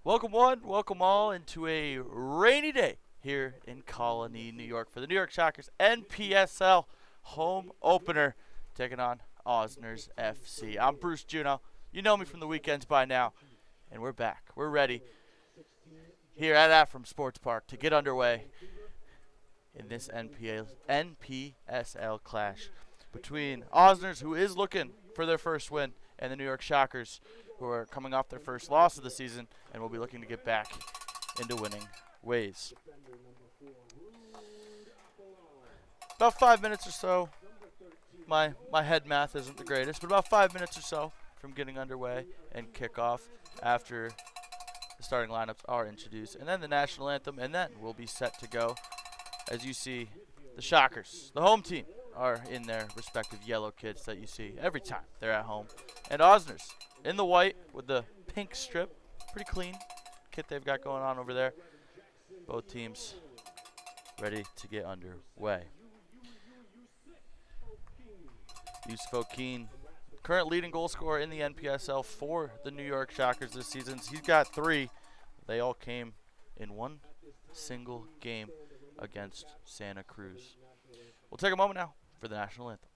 Welcome one, welcome all into a rainy day here in Colony, New York for the New York Shockers NPSL home opener taking on Osner's FC. I'm Bruce Juno. You know me from the weekends by now, and we're back. We're ready here at Afram Sports Park to get underway in this NPSL clash between Osner's, who is looking for their first win, and the New York Shockers, who are coming off their first loss of the season and will be looking to get back into winning ways. About 5 minutes or so. My head math isn't the greatest, but about 5 minutes or so from getting underway and kickoff after the starting lineups are introduced, and then the national anthem, and then we'll be set to go. As you see, the Shockers, the home team, are in their respective yellow kits that you see every time they're at home. And Osner's in the white with the pink strip. Pretty clean kit they've got going on over there. Both teams ready to get underway. Yusuf Okeen, current leading goal scorer in the NPSL for the New York Shockers this season. He's got 3. They all came in one single game against Santa Cruz. We'll take a moment now for the national anthem.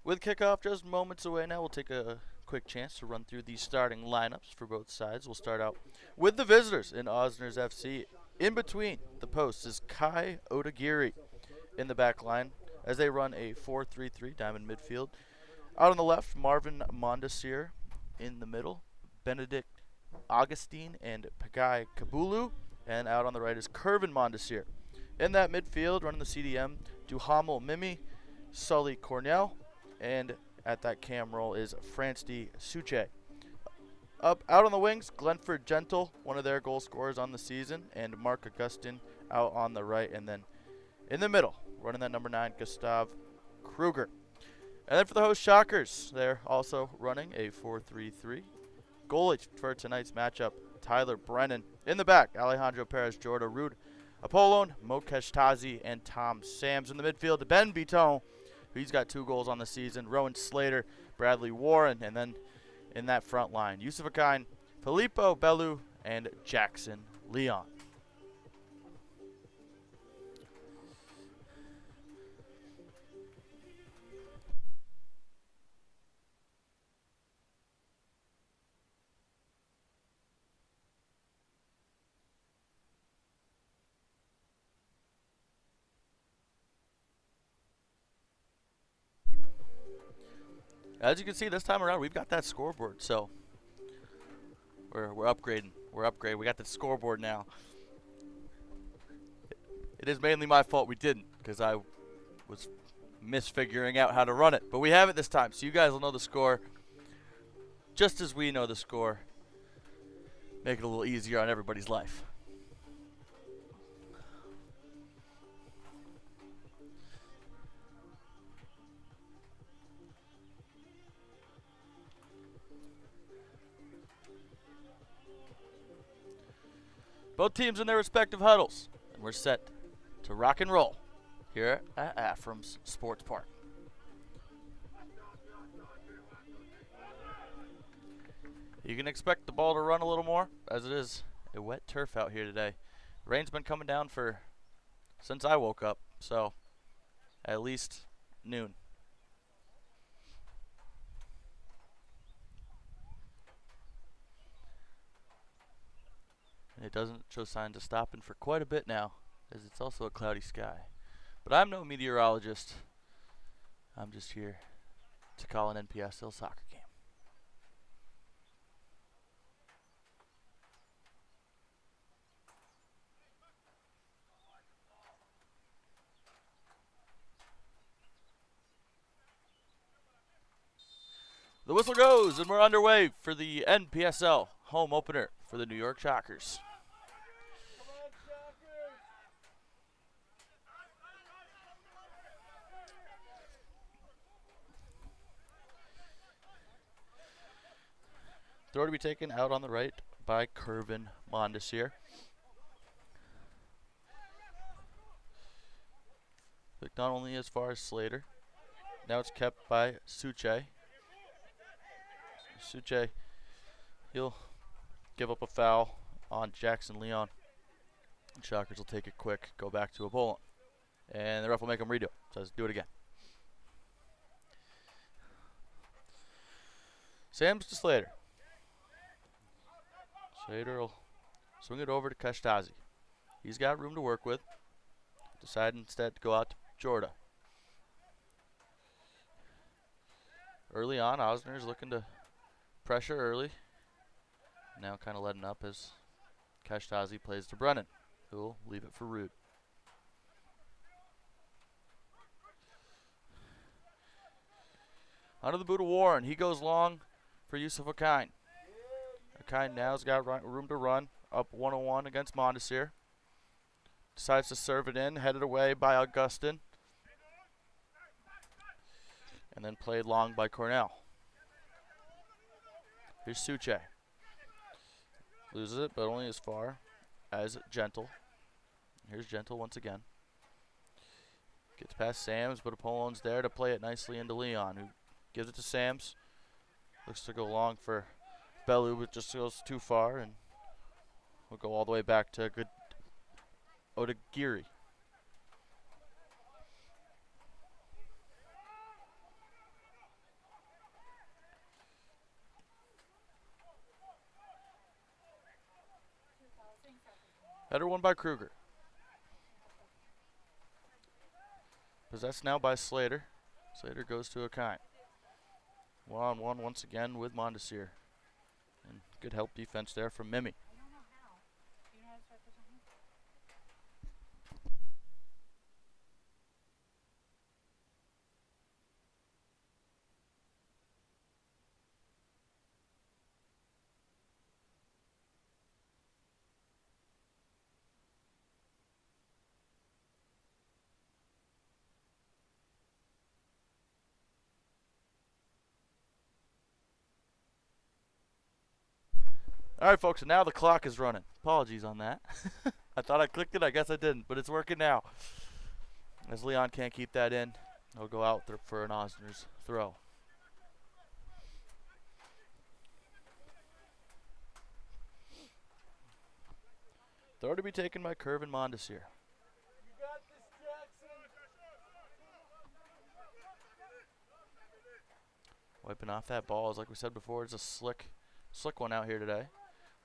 With kickoff just moments away now, we'll take a quick chance to run through the starting lineups for both sides. We'll start out with the visitors in Osner's FC. In between the posts is Kai Odagiri in the back line as they run a 4-3-3 diamond midfield. Out on the left, Marvin Mondesir. In the middle, Benedict Augustine and Pagai Kabulu. And out on the right is Kervin Mondesir. In that midfield, running the CDM, Duhamel Mimi, Sully Cornell. And at that cam roll is Francie Suche. Out on the wings, Glenford Gentle, one of their goal scorers on the season, and Mark Augustin out on the right. And then in the middle, running that number 9, Gustav Kruger. And then for the host Shockers, they're also running a 4-3-3. Goalie for tonight's matchup, Tyler Brennan. In the back, Alejandro Perez, Jorda Rude, Apollon, Mokesh Tazi, and Tom Sams. In the midfield, Ben Biton. He's got 2 goals on the season. Rowan Slater, Bradley Warren, and then in that front line, Yusuf Akine, Filippo Bellow, and Jackson Leon. As you can see, this time around, we've got that scoreboard, so we're upgrading. We're upgrading. We got the scoreboard now. It is mainly my fault we didn't, because I was misfiguring out how to run it. But we have it this time, so you guys will know the score just as we know the score. Make it a little easier on everybody's life. Both teams in their respective huddles, and we're set to rock and roll here at Afram's Sports Park. You can expect the ball to run a little more, as it is a wet turf out here today. Rain's been coming down since I woke up, so at least noon. And it doesn't show signs of stopping for quite a bit now, as it's also a cloudy sky. But I'm no meteorologist. I'm just here to call an NPSL soccer game. The whistle goes, and we're underway for the NPSL home opener for the New York Shockers. Throw to be taken out on the right by Kervin Mondesir. Looked not only as far as Slater. Now it's kept by Suche. Suche, he'll give up a foul on Jackson Leon. Shockers will take it quick, go back to a bowling. And the ref will make him redo it. Says, do it again. Sams to Slater. Slater will swing it over to Kashtazi. He's got room to work with. Decide instead to go out to Jorda. Early on, Osner's looking to pressure early. Now kind of letting up as Kashtazi plays to Brennan, who will leave it for Rude. Under the boot of Warren, he goes long for Yusuf Akine. Akine now's got room to run, up 101 against Mondesir. Decides to serve it in, headed away by Augustin. And then played long by Cornell. Here's Suche. Loses it, but only as far as Gentle. Here's Gentle once again. Gets past Sams, but Apollone's there to play it nicely into Leon, who gives it to Sams. Looks to go long for Bellow, but just goes too far, and we'll go all the way back to good Odagiri. Header won by Kruger. Possessed now by Slater. Slater goes to Akine. 1-on-1 once again with Mondesir. And good help defense there from Mimi. All right, folks, and now the clock is running. Apologies on that. I thought I clicked it. I guess I didn't, but it's working now. As Leon can't keep that in, he'll go out for an Osner's throw. Throw to be taken by Kervin Mondesir. Wiping off that ball, as like we said before, it's a slick one out here today.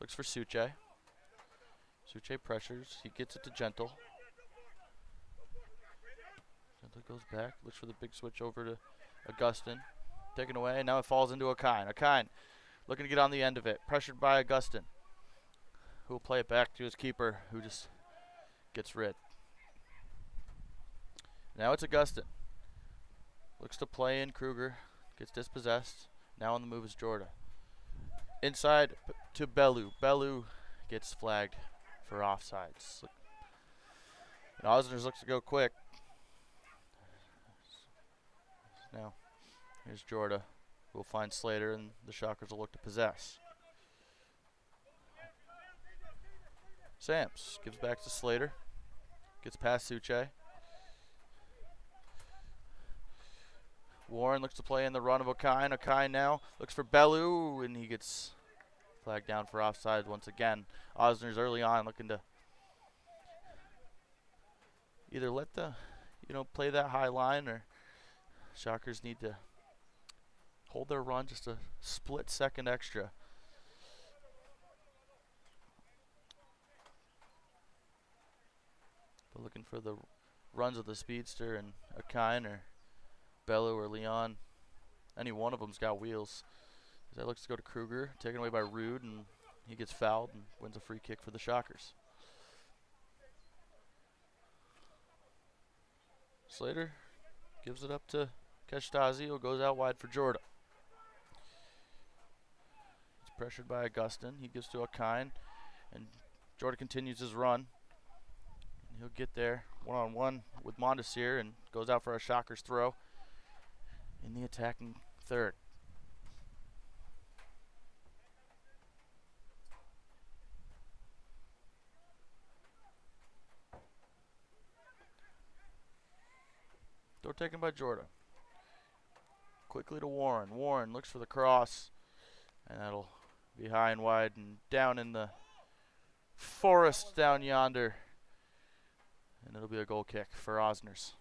Looks for Suche. Suche pressures. He gets it to Gentle. Gentle goes back. Looks for the big switch over to Augustin. Taken away. And now it falls into Akine. Akine looking to get on the end of it. Pressured by Augustin, who will play it back to his keeper, who just gets rid. Now it's Augustin. Looks to play in Kruger. Gets dispossessed. Now on the move is Jorda. Inside to Bellew. Bellew gets flagged for offsides. And Osner's looks to go quick. Now, here's Jorda, who will find Slater, and the Shockers will look to possess. Sams gives back to Slater. Gets past Suche. Warren looks to play in the run of Akine. Akine now looks for Bellew, and he gets Flag down for offside once again. Osner's early on looking to either let the, play that high line, or Shockers need to hold their run just a split second extra. But looking for the runs of the speedster and Akine or Bellow or Leon. Any one of them's got wheels. That looks to go to Kruger, taken away by Rude, and he gets fouled and wins a free kick for the Shockers. Slater gives it up to Kestazzi, who goes out wide for Jorda. He's pressured by Augustin. He gives to Akine, and Jorda continues his run. And he'll get there one-on-one with Mondesir and goes out for a Shockers throw in the attacking third. Throw taken by Jorda. Quickly to Warren. Warren looks for the cross, and that'll be high and wide and down in the forest down yonder. And it'll be a goal kick for Osners.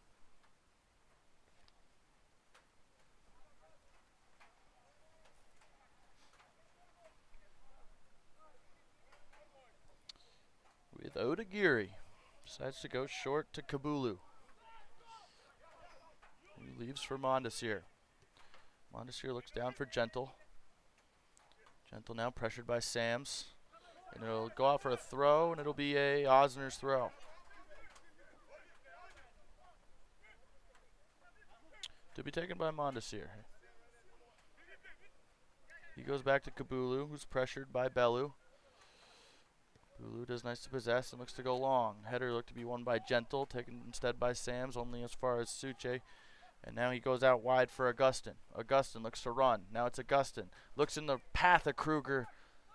With Odagiri. Decides to go short to Kabulu. He leaves for Mondesir. Mondesir looks down for Gentle. Gentle now pressured by Sams. And it'll go out for a throw, and it'll be a Osner's throw. To be taken by Mondesir. He goes back to Kabulu, who's pressured by Bellow. Kabulu does nice to possess and looks to go long. Header looked to be won by Gentle, taken instead by Sams, only as far as Suche. And now he goes out wide for Augustin. Augustin looks to run. Now it's Augustin. Looks in the path of Kruger.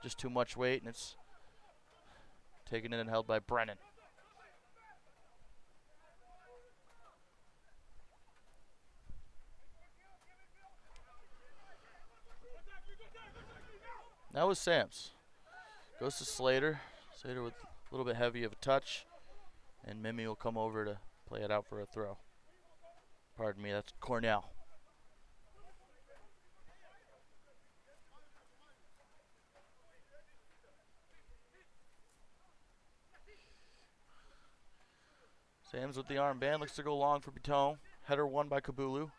Just too much weight, and it's taken in and held by Brennan. Now with Sams. Goes to Slater. Slater with a little bit heavy of a touch. And Mimi will come over to play it out for a throw. Pardon me, that's Cornell. Sams with the armband, looks to go long for Biton. Header won by Kabulu.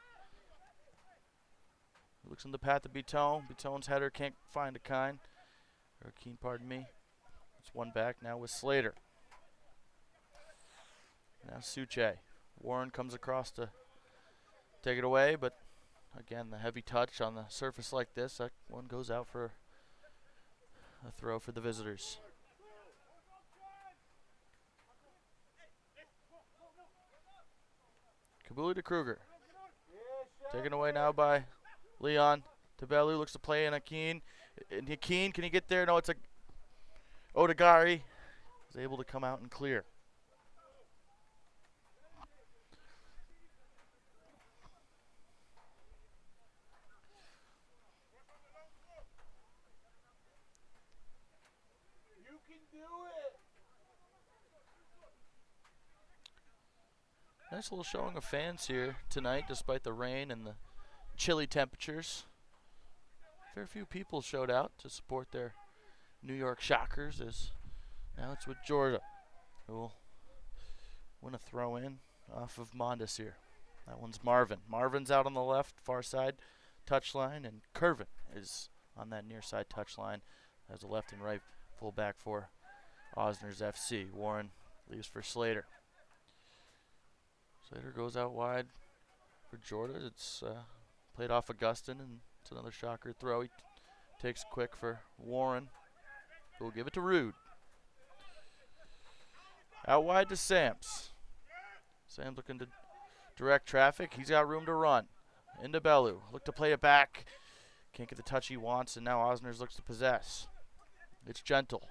Looks in the path of Biton. Biton's header can't find Akine. Or Akine, pardon me. It's one back now with Slater. Now Suche. Warren comes across to take it away, but again, the heavy touch on the surface like this, that one goes out for a throw for the visitors. Kabuli to Kruger. Taken away now by Leon. To Bellow, looks to play in Akine. And Akine, can he get there? No, it's a Odagari. Is able to come out and clear. Nice little showing of fans here tonight, despite the rain and the chilly temperatures. Fair few people showed out to support their New York Shockers, as now it's with Georgia, who will win a throw in off of Mondesir. That one's Marvin. Marvin's out on the left, far side touchline, and Curvin is on that near side touchline as a left and right fullback for Osner's FC. Warren leaves for Slater. Slater goes out wide for Jordan. It's played off Augustin, and it's another Shocker throw. He takes quick for Warren, who will give it to Rude. Out wide to Sams. Sams looking to direct traffic. He's got room to run. Into Bellew. Look to play it back. Can't get the touch he wants, and now Osner's looks to possess. It's Gentle.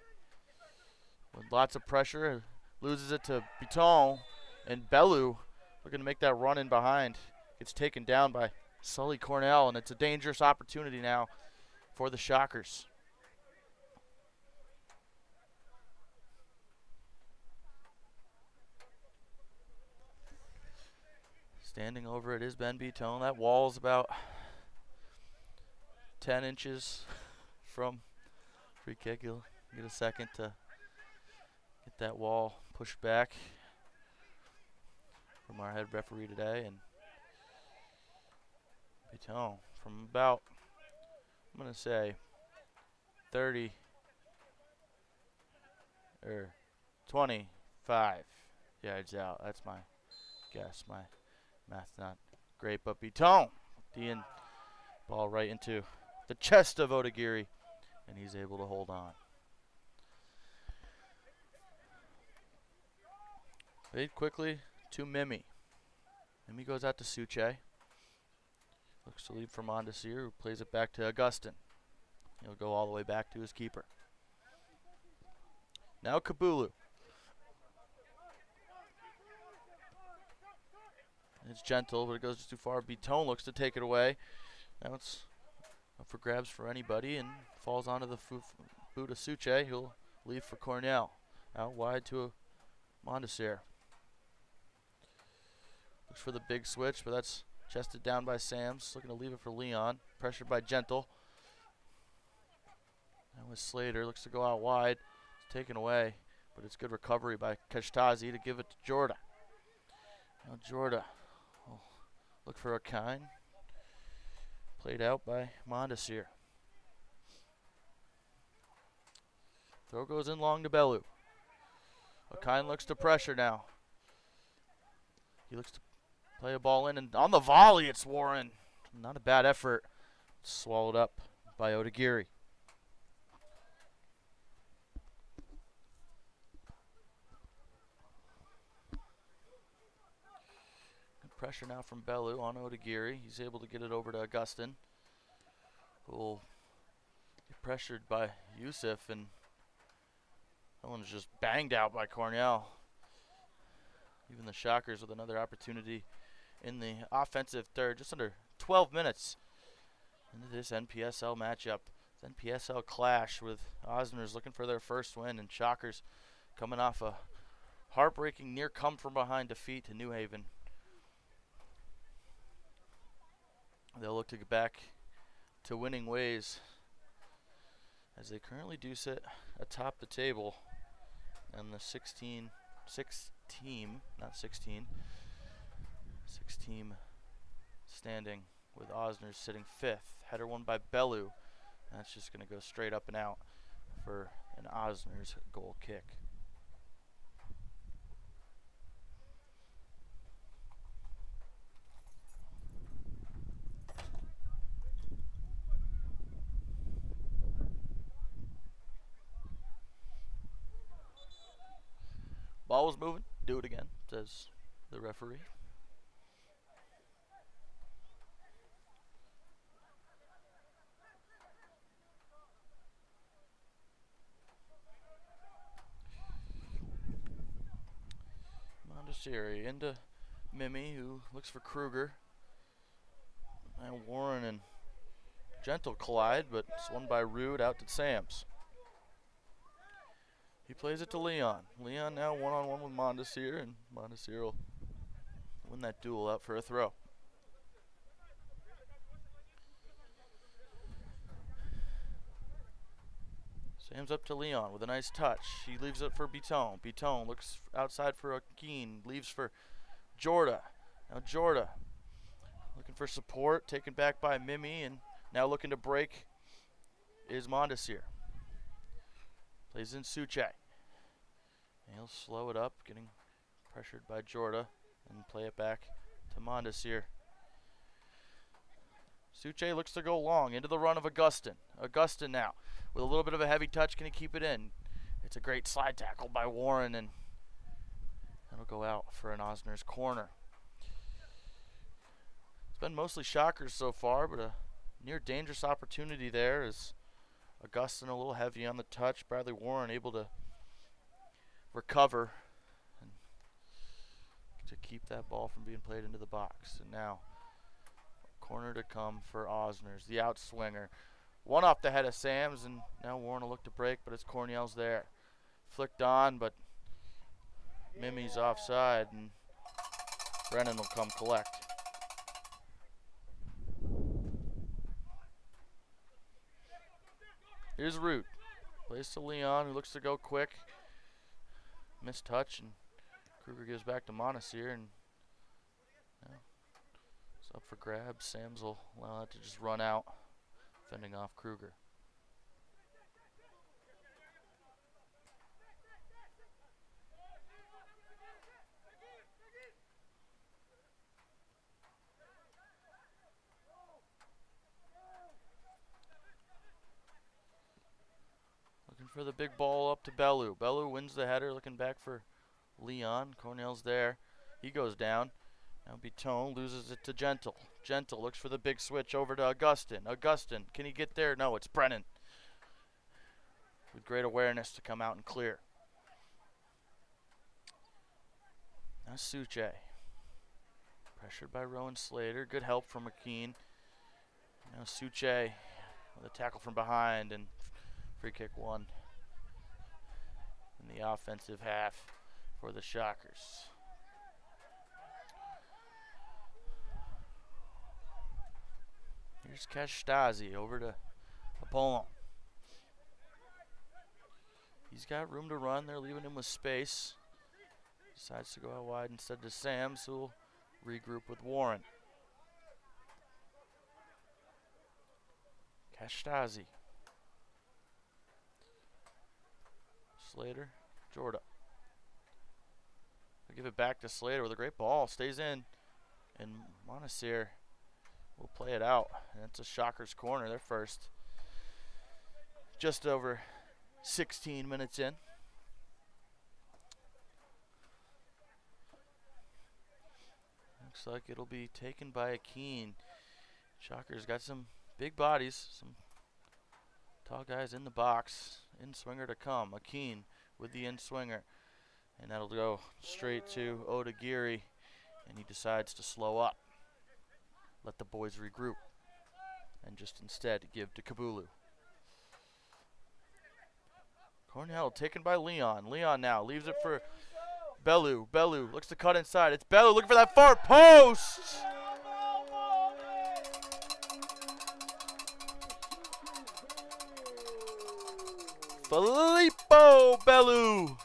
With lots of pressure, loses it to Biton, and Bellew looking to make that run in behind. Gets taken down by Sully Cornell, and it's a dangerous opportunity now for the Shockers. Standing over it is Ben Beatone. That wall's about 10 inches from free kick. He'll get a second to get that wall pushed back from our head referee today. And Beatone from about, I'm going to say, 30 or 25 yards out. That's my guess. My math's not great, but Beatone, the ball right into the chest of Odagiri, and he's able to hold on. Played quickly to Mimi. Mimi goes out to Suche. Looks to leave for Mondesir, who plays it back to Augustin. He'll go all the way back to his keeper. Now Kabulu. It's gentle, but it goes too far. Beatone looks to take it away. Now it's up for grabs for anybody and falls onto the boot of Suche. He'll leave for Cornell. Out wide to Mondesir. Looks for the big switch, but that's chested down by Sams. Looking to leave it for Leon. Pressured by Gentle. That was Slater. Looks to go out wide. It's taken away, but it's good recovery by Kashtazi to give it to Jorda. Now Jorda will look for Akine. Played out by Mondesir. Throw goes in long to Bellow. Akine looks to pressure now. He looks to play a ball in, and on the volley it's Warren. Not a bad effort. Swallowed up by Odagiri. Good pressure now from Bellew on Odagiri. He's able to get it over to Augustin, who will get pressured by Yusuf, and that one's just banged out by Cornell. Even the Shockers with another opportunity in the offensive third. Just under 12 minutes into this NPSL matchup. This NPSL clash with Osner's looking for their first win, and Shockers coming off a heartbreaking near come from behind defeat to New Haven. They'll look to get back to winning ways as they currently do sit atop the table and the 6-team standing with Osner sitting 5th. Header won by Bellew. That's just going to go straight up and out for an Osner's goal kick. Ball was moving. Do it again, says the referee. Mondesir into Mimi, who looks for Kruger. And Warren and Gentle collide, but it's won by Rude out to Sams. He plays it to Leon. Leon now one-on-one with Mondesir, and Mondesir will win that duel out for a throw. Sam's up to Leon with a nice touch. He leaves it for Beatone. Beatone looks outside for Akine, leaves for Jorda. Now Jorda looking for support, taken back by Mimi, and now looking to break is Mondesir. Plays in Suche. And he'll slow it up, getting pressured by Jorda, and play it back to Mondesir. Suche looks to go long into the run of Augustin. Augustin now with a little bit of a heavy touch. Can he keep it in? It's a great slide tackle by Warren, and that'll go out for an Osner's corner. It's been mostly Shockers so far, but a near dangerous opportunity there is Augustin a little heavy on the touch. Bradley Warren able to recover and to keep that ball from being played into the box. And now corner to come for Osner's, the outswinger. One off the head of Sams, and now Warren will look to break, but it's Cornell's there. Flicked on, but Mimi's offside, and Brennan will come collect. Here's Root. Plays to Leon, who looks to go quick. Missed touch, and Kruger gives back to Montesir, and it's up for grabs. Sams will allow that to just run out, fending off Kruger. Looking for the big ball up to Bellow. Bellow wins the header, looking back for Leon. Cornell's there. He goes down. Now Bitone loses it to Gentle. Gentle looks for the big switch over to Augustin. Augustin, can he get there? No, it's Brennan. With great awareness to come out and clear. Now Suche. Pressured by Rowan Slater. Good help from McKean. Now Suche with a tackle from behind, and free kick one in the offensive half for the Shockers. Here's Kashtazi over to Apollon. He's got room to run. They're leaving him with space. Decides to go out wide instead to Sams, who will regroup with Warren. Kashtazi. Slater. Jorda. They'll give it back to Slater with a great ball. Stays in. And Montesir will play it out. And it's a Shockers corner. They're first. Just over 16 minutes in. Looks like it'll be taken by a Keene. Shockers got some big bodies, some tall guys in the box. In-swinger to come. Akeen with the in-swinger. And that'll go straight to Odagiri. And he decides to slow up. Let the boys regroup. And just instead give to Kabulu. Cornell taken by Leon. Leon now leaves it for Bellew. Bellew looks to cut inside. It's Bellew looking for that far post. Filippo Bellew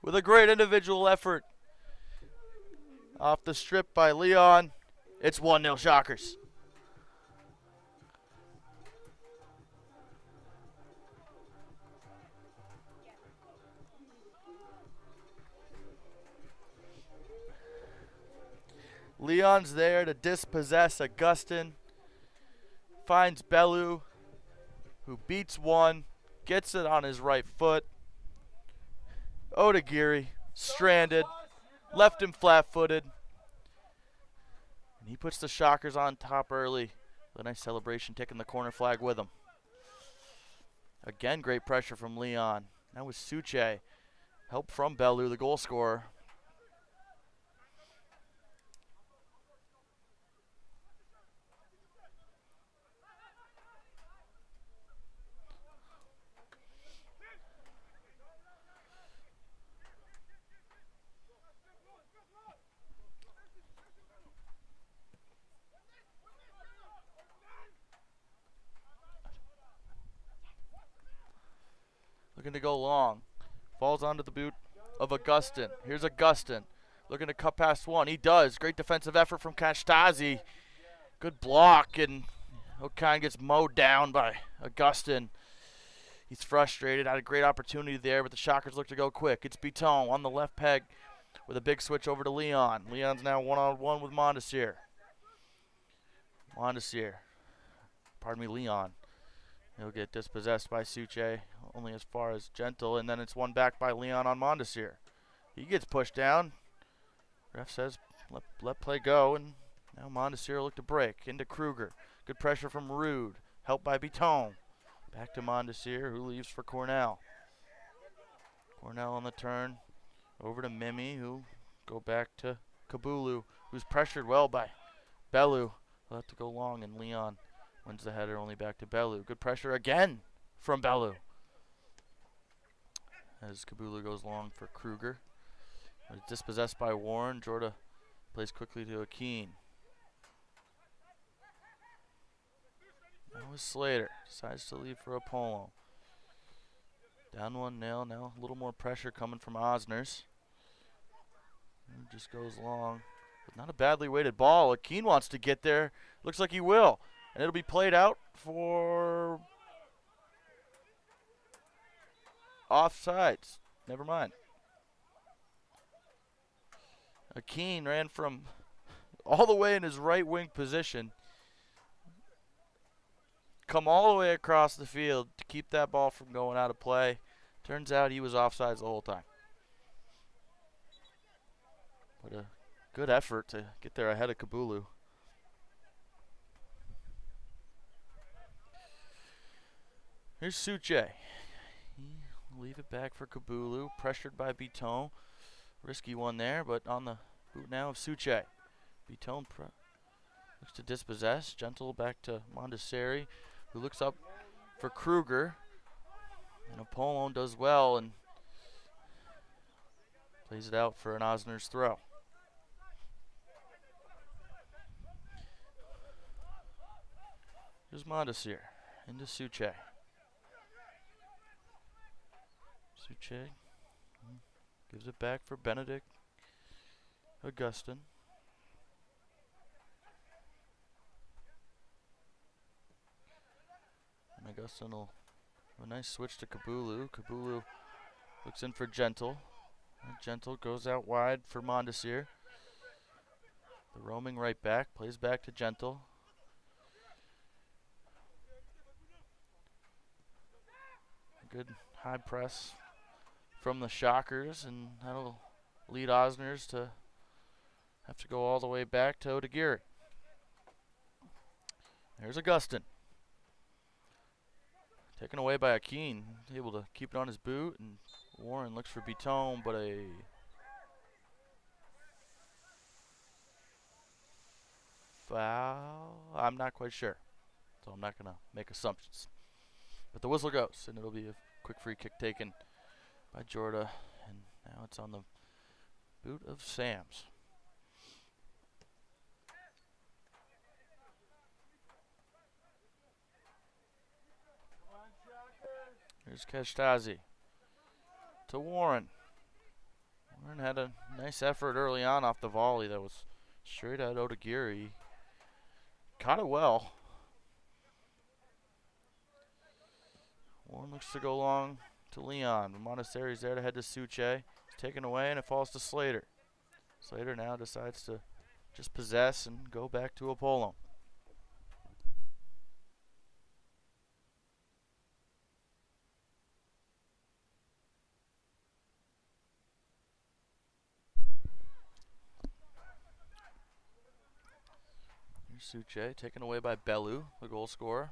with a great individual effort. Off the strip by Leon. It's 1-0 Shockers. Leon's there to dispossess Augustin. Finds Bellew, who beats one, gets it on his right foot. Odagiri, stranded, left him flat-footed. And he puts the Shockers on top early. With a nice celebration, taking the corner flag with him. Again, great pressure from Leon. That was Suche. Help from Bellew, the goal scorer. Looking to go long. Falls onto the boot of Augustin. Here's Augustin. Looking to cut past one. He does. Great defensive effort from Kashtazi. Good block, and O'Kine gets mowed down by Augustin. He's frustrated. Had a great opportunity there, but the Shockers look to go quick. It's Bitone on the left peg with a big switch over to Leon. Leon's now one-on-one with Montesir. Leon. He'll get dispossessed by Suche, only as far as Gentle, and then it's one back by Leon on Montesir. He gets pushed down. Ref says let play go, and now Montesir will look to break into Kruger. Good pressure from Rude, helped by Bitone. Back to Montesir, who leaves for Cornell. Cornell on the turn, over to Mimi, who go back to Kabulu, who's pressured well by Bellew. He'll have to go long, and Leon wins the header, only back to Bellew. Good pressure again from Bellew. As Kabulu goes long for Kruger. Dispossessed by Warren. Jorda plays quickly to Akeen. That was Slater. Decides to leave for Apollo. Down 1-0. Now a little more pressure coming from Osners. It just goes long. But not a badly weighted ball. Akeen wants to get there. Looks like he will. And it'll be played out for offsides. Never mind. Akeen ran from all the way in his right wing position. Come all the way across the field to keep that ball from going out of play. Turns out he was offsides the whole time. What a good effort to get there ahead of Kabulu. Here's Suche. Leave it back for Kabulu. Pressured by Biton. Risky one there, but on the boot now of Suche. Biton looks to dispossess. Gentle back to Mondeseri, who looks up for Kruger. And Apollon does well and plays it out for an Osner's throw. Here's Mondesir into Suche. Suche gives it back for Benedict Augustin. And Augustin will have a nice switch to Kabulu. Kabulu looks in for Gentle. And Gentle goes out wide for Mondesir. The roaming right back, plays back to Gentle. Good high press from the Shockers, and that'll lead Osners to have to go all the way back to Odagiri. There's Augustin. Taken away by Akeen, able to keep it on his boot, and Warren looks for Biton, but a foul? I'm not quite sure, so I'm not going to make assumptions. But the whistle goes, and it'll be a quick free kick taken by Jorda, and now it's on the boot of Sams. Here's Keshtazi to Warren. Warren had a nice effort early on off the volley that was straight at Odagiri. Caught it well. Warren looks to go long to Leon. Montessori's there to head to Suche. It's taken away and it falls to Slater. Slater now decides to just possess and go back to Apollo. Here's Suche, taken away by Bellow, the goal scorer.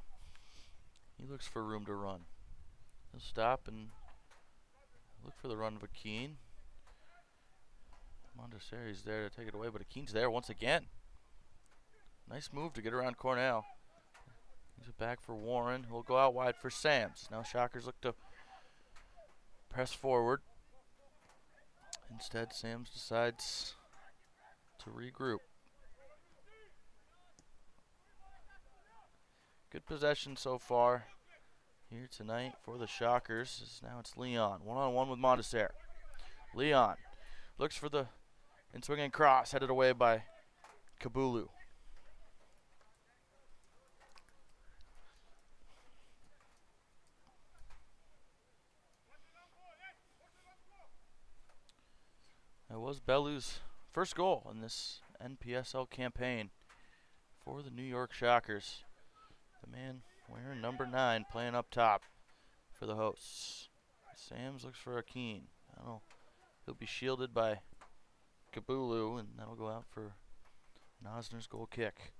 He looks for room to run. He'll stop and look for the run of Akeen. Mondeseri's there to take it away, but Akeen's there once again. Nice move to get around Cornell. He's it back for Warren. He'll go out wide for Sams. Now Shockers look to press forward. Instead, Sams decides to regroup. Good possession so far here tonight for the Shockers. Now it's Leon, one-on-one with Mondesir. Leon looks for the in-swinging cross, headed away by Kabulu. That was Bellow's first goal in this NPSL campaign for the New York Shockers. The man wearing number 9 playing up top for the hosts. Sams looks for Akeen. He'll be shielded by Kabulu, and that'll go out for an Osner's goal kick.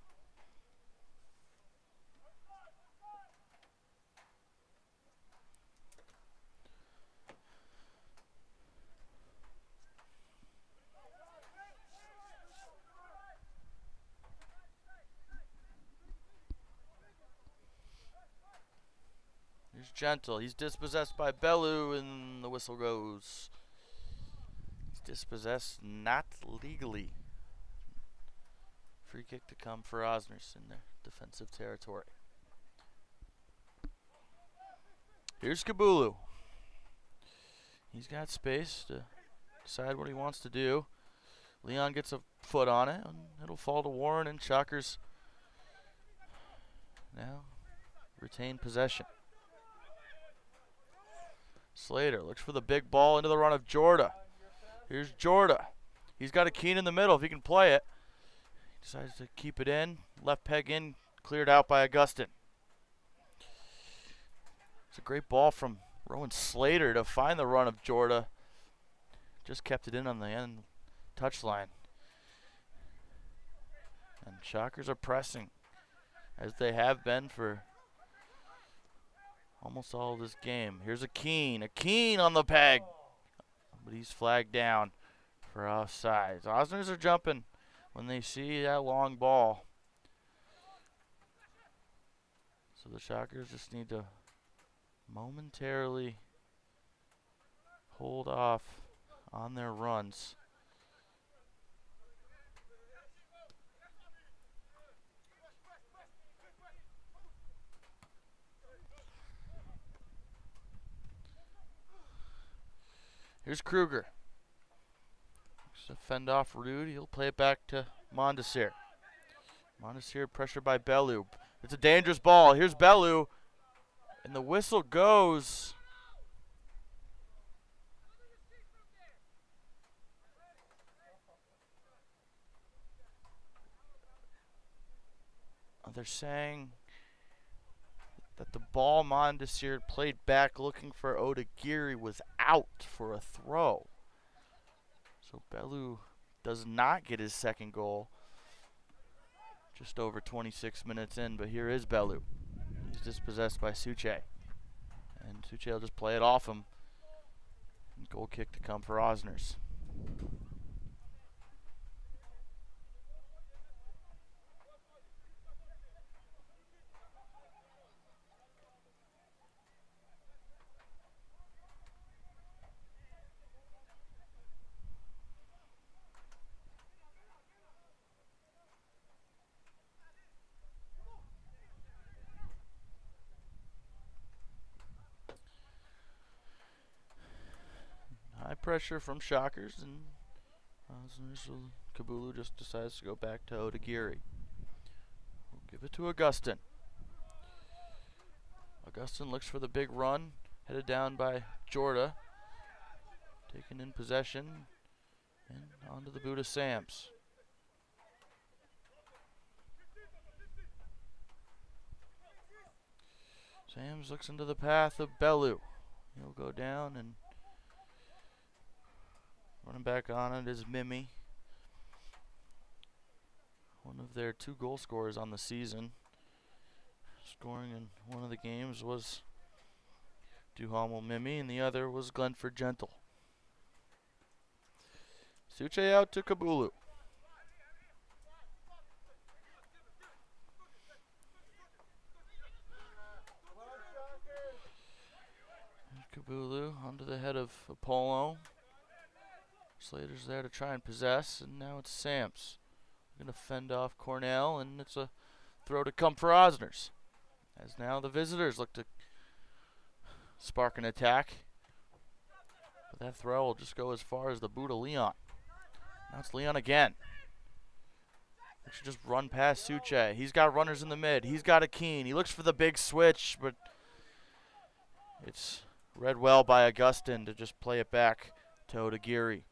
Here's Gentle. He's dispossessed by Bellew, and the whistle goes. dispossessed, not legally. Free kick to come for Osner in their defensive territory. Here's Kabulu. He's got space to decide what he wants to do. Leon gets a foot on it, and it'll fall to Warren, and Shockers now retain possession. Slater looks for the big ball into the run of Jorda. Here's Jorda. He's got a Keen in the middle if he can play it. He decides to keep it in. Left peg in, cleared out by Augustin. It's a great ball from Rowan Slater to find the run of Jorda. Just kept it in on the end touchline. And Shockers are pressing, as they have been for almost all of this game. Here's a Keen on the peg, but he's flagged down for offside. Osners are jumping when they see that long ball. So the Shockers just need to momentarily hold off on their runs. Here's Kruger. To fend off Rude, he'll play it back to Mondesir. Mondesir pressured by Bellow. It's a dangerous ball. Here's Bellow, and the whistle goes. They're saying that the ball Mondesir played back looking for Odagiri was out for a throw. So Bellew does not get his second goal. Just over 26 minutes in, but here is Bellew. He's dispossessed by Suche. And Suche will just play it off him. And goal kick to come for Osners. High pressure from Shockers, and Kabulu just decides to go back to Odagiri. We'll give it to Augustin. Augustin looks for the big run, headed down by Jorda. Taken in possession, and onto the boot of Sams. Sams looks into the path of Bellew. He'll go down, and running back on it is Mimi. One of their 2 goal scorers on the season. Scoring in one of the games was Duhamel Mimi, and the other was Glenford Gentle. Suche out to Kabulu. Kabulu onto the head of Apollo. Slater's there to try and possess, and now it's Sams. Going to fend off Cornell, and it's a throw to come for Osners. As now the visitors look to spark an attack. But that throw will just go as far as the boot of Leon. Now it's Leon again. They should just run past Suche. He's got runners in the mid. He's got a Keen. He looks for the big switch, but it's read well by Augustin to just play it back to Odagiri.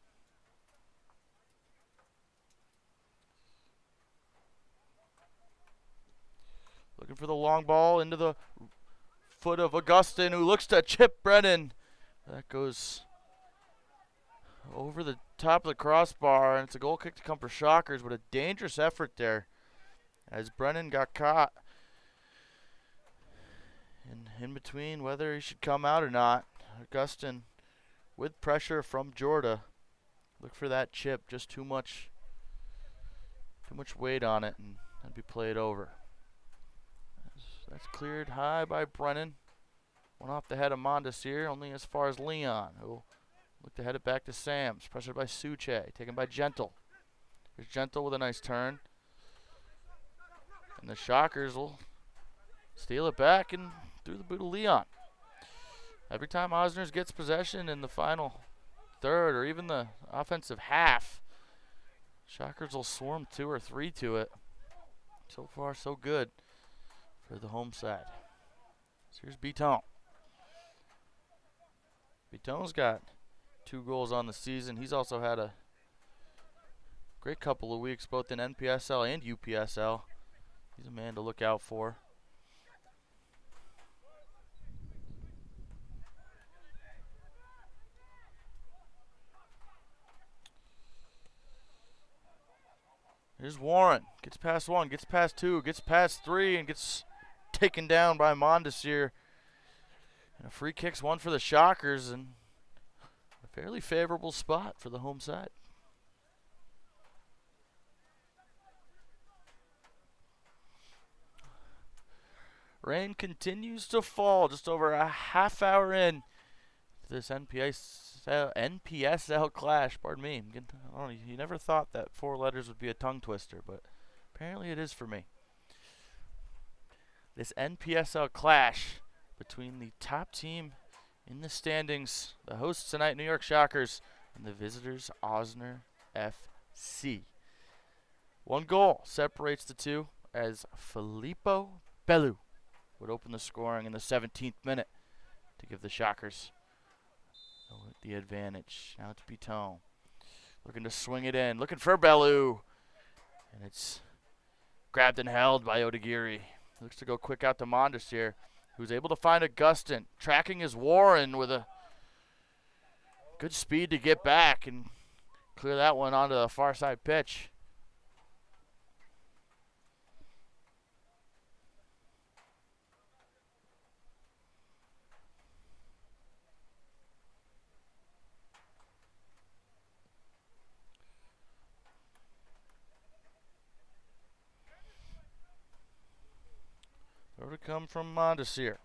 Looking for the long ball into the foot of Augustin, who looks to chip Brennan. That goes over the top of the crossbar, and it's a goal kick to come for Shockers, but a dangerous effort there as Brennan got caught in between whether he should come out or not. Augustin with pressure from Jorda. Look for that chip, just too much weight on it, and that'd be played over. That's cleared high by Brennan. One off the head of Mondesir, only as far as Leon, who Look to head it back to Sams. Pressured by Suche. Taken by Gentle. Here's Gentle with a nice turn. And the Shockers will steal it back and through the boot of Leon. Every time Osner gets possession in the final third or even the offensive half, Shockers will swarm 2 or 3 to it. So far, so good for the home side. So here's Beaton. Beaton's got 2 goals on the season. He's also had a great couple of weeks, both in NPSL and UPSL. He's a man to look out for. Here's Warren. Gets past 1, gets past 2, gets past 3, and gets taken down by Mondesir. And a free kick's one for the Shockers, and a fairly favorable spot for the home side. Rain continues to fall just over a half hour in to this NPSL clash. Pardon me. You never thought that 4 letters would be a tongue twister, but apparently it is for me. This NPSL clash between the top team in the standings, the hosts tonight, New York Shockers, and the visitors, Osner FC. 1 goal separates the two as Filippo Bellow would open the scoring in the 17th minute to give the Shockers the advantage. Now it's Beaton looking to swing it in, looking for Bellew, and it's grabbed and held by Odagiri. Looks to go quick out to Mondesir, who's able to find Augustin, tracking his Warren with a good speed to get back and clear that one onto the far side pitch. Throw to come from Mondesir.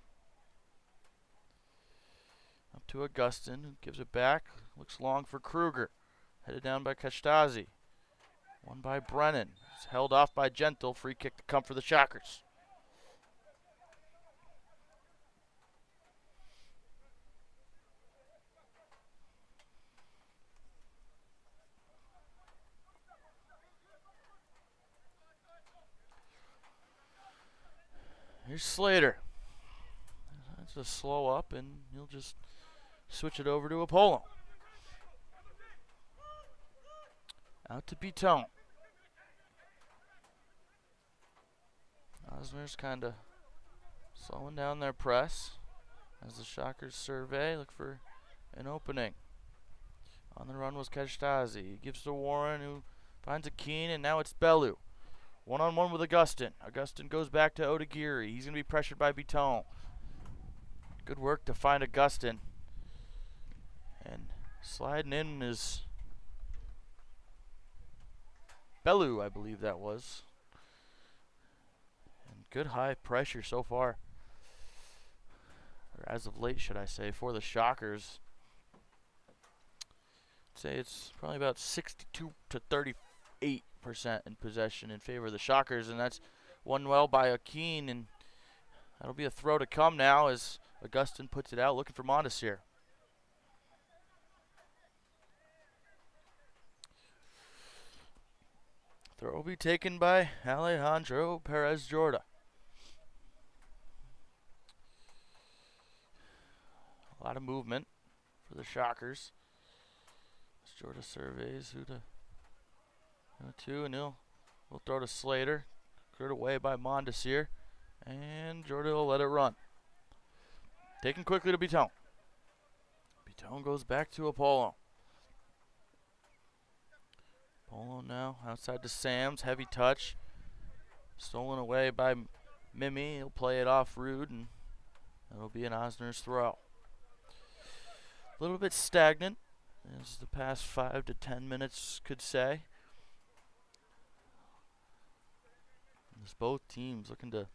Up to Augustin, who gives it back. Looks long for Kruger. Headed down by Kashtazi. Won by Brennan. It's held off by Gentle. Free kick to come for the Shockers. Here's Slater. That's a slow up, and he'll just switch it over to Apollo. Out to Beaton. Osner's kind of slowing down their press as the Shockers survey, look for an opening. On the run was Kashtazi. He gives to Warren, who finds a Keen, and now it's Bellew. 1-on-1 with Augustin. Augustin goes back to Odagiri. He's going to be pressured by Beaton. Good work to find Augustin. And sliding in is Bellew, I believe that was. And good high pressure so far. Or as of late, should I say, for the Shockers. I'd say it's probably about 62 to 38% in possession in favor of the Shockers, and that's won well by Akeen, and that'll be a throw to come now as Augustin puts it out, looking for Mondesir. Throw will be taken by Alejandro Perez Jorda. A lot of movement for the Shockers. Jorda surveys who to go to, and he'll throw to Slater. Cleared away by Mondesir, and Jorda will let it run. Taken quickly to Beaton. Beaton goes back to Apollo. Apollo now outside to Sams, heavy touch. Stolen away by Mimi. He'll play it off Rude, and that'll be an Osner's throw. A little bit stagnant, as the past 5 to 10 minutes could say. As both teams looking to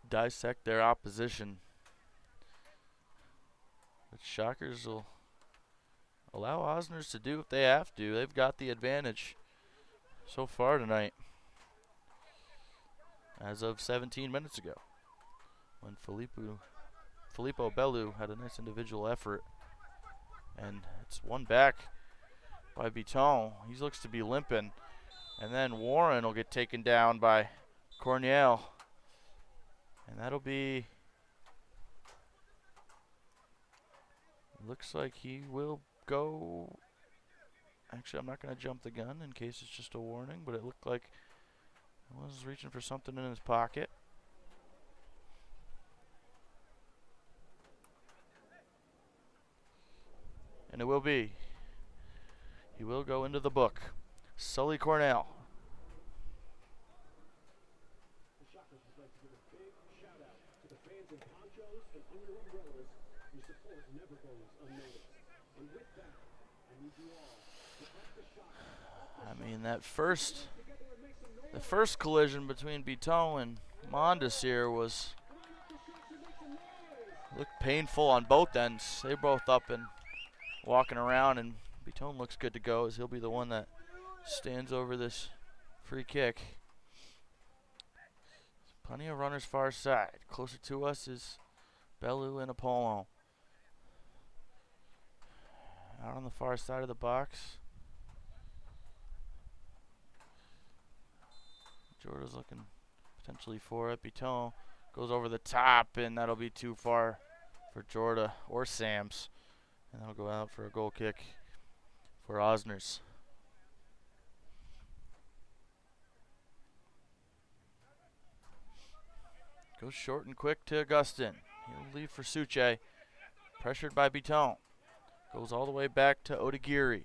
dissect their opposition The Shockers will allow Osners to do what they have to. They've got the advantage so far tonight, as of 17 minutes ago, when Filippo Bellow had a nice individual effort. And it's one back by Biton. He looks to be limping. And then Warren will get taken down by Cornell. And that'll be... Looks like he will go... Actually, I'm not going to jump the gun in case it's just a warning, but it looked like he was reaching for something in his pocket. And it will be. He will go into the book. Sully Cornell. The Shockers would like to give a big shout out to the fans in ponchos and under umbrellas. Your support never goes unnoticed. And with that, I need you all to up the Shockers. I mean, the first collision between Biton and Mondes here looked painful on both ends. They both up and walking around, and Biton looks good to go, as he'll be the one that stands over this free kick. Plenty of runners far side. Closer to us is Bellew and Apollon. Out on the far side of the box, Jorda's looking potentially for it. Biton goes over the top, and that'll be too far for Jorda or Sams. And that'll go out for a goal kick for Osners. Goes short and quick to Augustin. He'll leave for Suche. Pressured by Biton. Goes all the way back to Odagiri.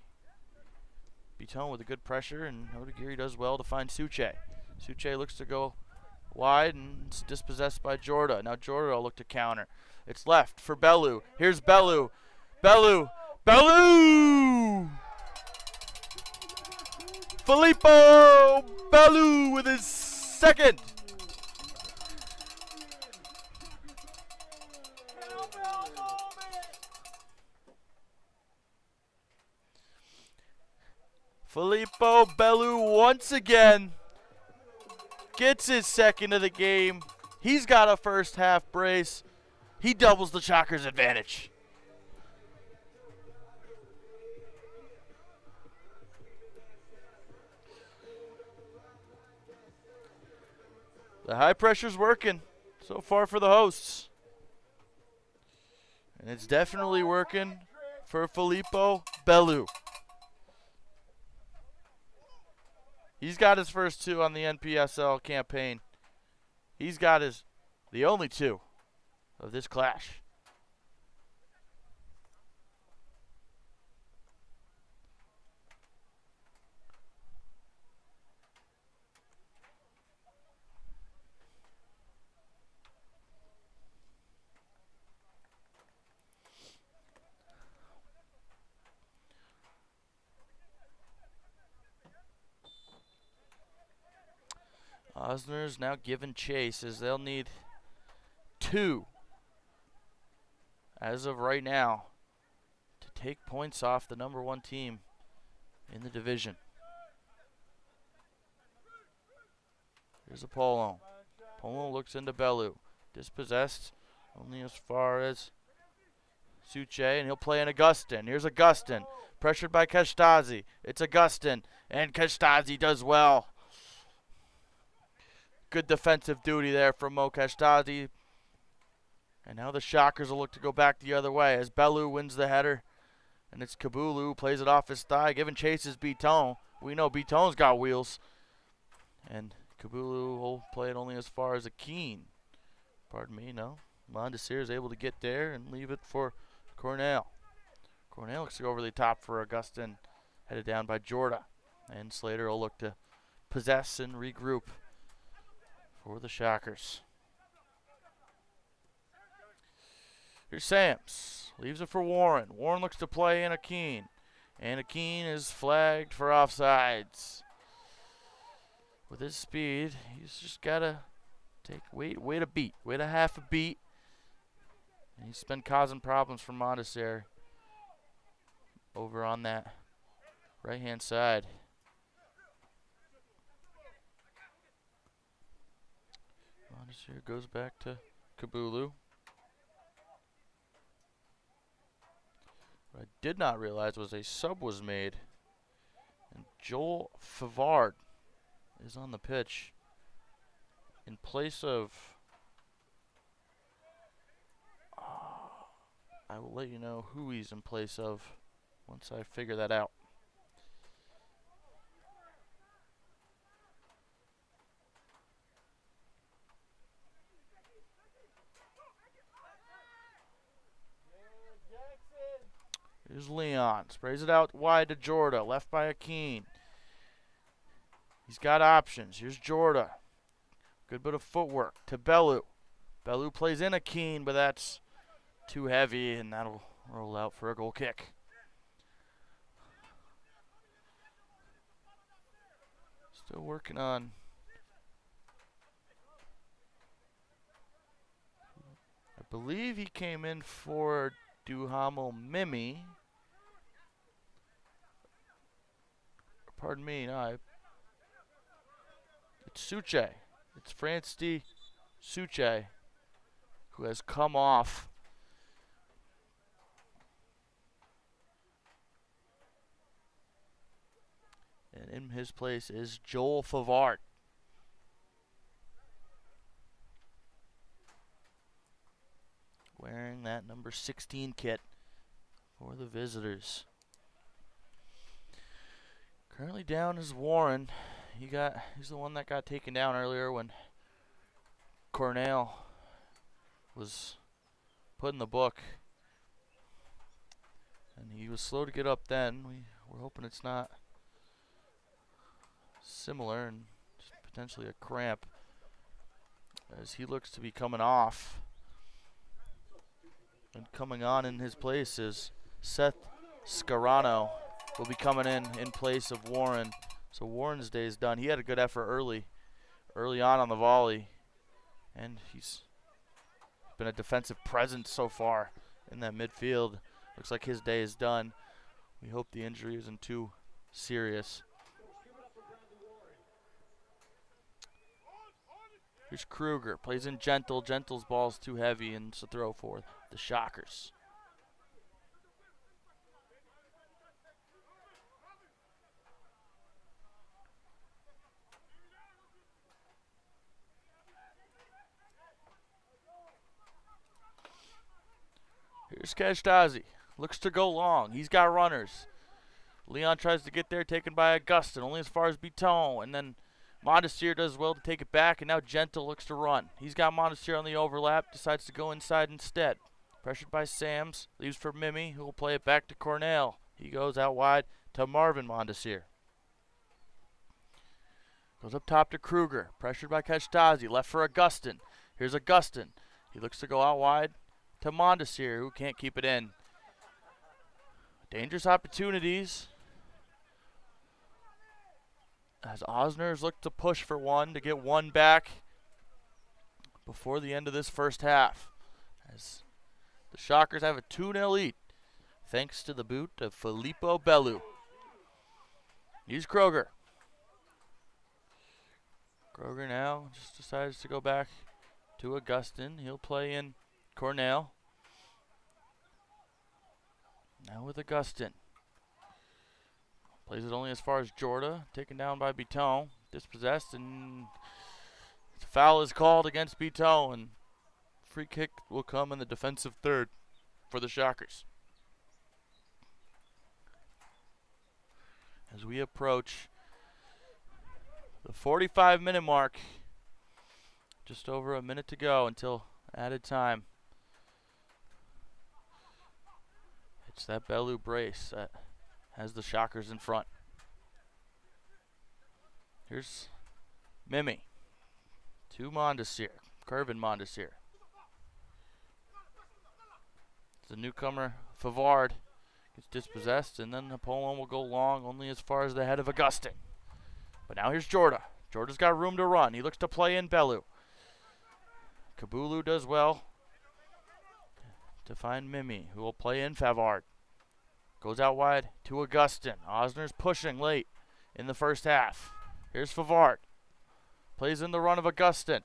Biton with a good pressure, and Odagiri does well to find Suche. Suche looks to go wide, and it's dispossessed by Jorda. Now Jorda will look to counter. It's left for Bellew. Here's Bellew. Bellew! Filippo Bellew with his second. Filippo Bellew once again gets his second of the game. He's got a first half brace. He doubles the Shockers' advantage. The high pressure's working so far for the hosts. And it's definitely working for Filippo Bellew. He's got his first two on the NPSL campaign. He's got the only two of this clash. Osner's now giving chase, as they'll need two as of right now to take points off the number one team in the division. Here's Apollon. Apollon looks into Bellew. Dispossessed only as far as Suche, and he'll play in Augustin. Here's Augustin. Pressured by Kashtazi. It's Augustin, and Kashtazi does well. Good defensive duty there from Mo Kashtazi. And now the Shockers will look to go back the other way as Bellew wins the header. And it's Kabulu who plays it off his thigh. Giving chase is Biton. We know Biton's got wheels. And Kabulu will play it only as far as Akeen. Pardon me, no. Mondesir is able to get there and leave it for Cornell. Cornell looks to go over the top for Augustin. Headed down by Jorda. And Slater will look to possess and regroup for the Shockers. Here's Sams. Leaves it for Warren. Warren looks to play in Akeen. And Akeen is flagged for offsides. With his speed, he's just got to wait a beat. Wait a half a beat. And he's been causing problems for Montessori over on that right-hand side. Montessori goes back to Kabulu. What I did not realize was a sub was made. And Joel Favard is on the pitch in place of... I will let you know who he's in place of once I figure that out. Here's Leon. Sprays it out wide to Jorda. Left by Akeem. He's got options. Here's Jorda. Good bit of footwork to Bellow. Bellow plays in Akeem, but that's too heavy, and that'll roll out for a goal kick. Still working on... I believe he came in for Duhamel Mimi. Pardon me, no, it's Suche. It's France D. Suche, who has come off. And in his place is Joel Favart. Wearing that number 16 kit for the visitors. Currently down is Warren. He's the one that got taken down earlier when Cornell was put in the book. And he was slow to get up then. We're hoping it's not similar and just potentially a cramp, as he looks to be coming off. And coming on in his place is Seth Scarano. Will be coming in place of Warren. So Warren's day is done. He had a good effort early on the volley, and he's been a defensive presence so far in that midfield. Looks like his day is done. We hope the injury isn't too serious. Here's Kruger. Plays in Gentle. Gentle's ball's too heavy, and it's a throw for the Shockers. Here's Kashtazi. Looks to go long. He's got runners. Leon tries to get there, taken by Augustin, only as far as Biton. And then Montessier does well to take it back, and now Gentle looks to run. He's got Montessier on the overlap, decides to go inside instead. Pressured by Sams, leaves for Mimi, who will play it back to Cornell. He goes out wide to Marvin Montessier. Goes up top to Kruger, pressured by Kashtazi, left for Augustin. Here's Augustin. He looks to go out wide to Montessier, who can't keep it in. Dangerous opportunities, as Osner's looked to push for one to get one back before the end of this first half, as the Shockers have a 2-0 lead thanks to the boot of Filippo Bellow. Here's Kroger. Kroger now just decides to go back to Augustin. He'll play in Cornell. Now with Augustin. Plays it only as far as Jorda. Taken down by Biton. Dispossessed, and foul is called against Biton. And free kick will come in the defensive third for the Shockers. As we approach the 45-minute mark. Just over a minute to go until added time. It's that Bellew brace that has the Shockers in front. Here's Mimi to Mondesir, Curvin Mondesir. The newcomer Favard gets dispossessed, and then Napoleon will go long only as far as the head of Augustin. But now here's Jorda. Jorda's got room to run. He looks to play in Bellew. Kabulu does well to find Mimi, who will play in Favard. Goes out wide to Augustin. Osner's pushing late in the first half. Here's Favard. Plays in the run of Augustin.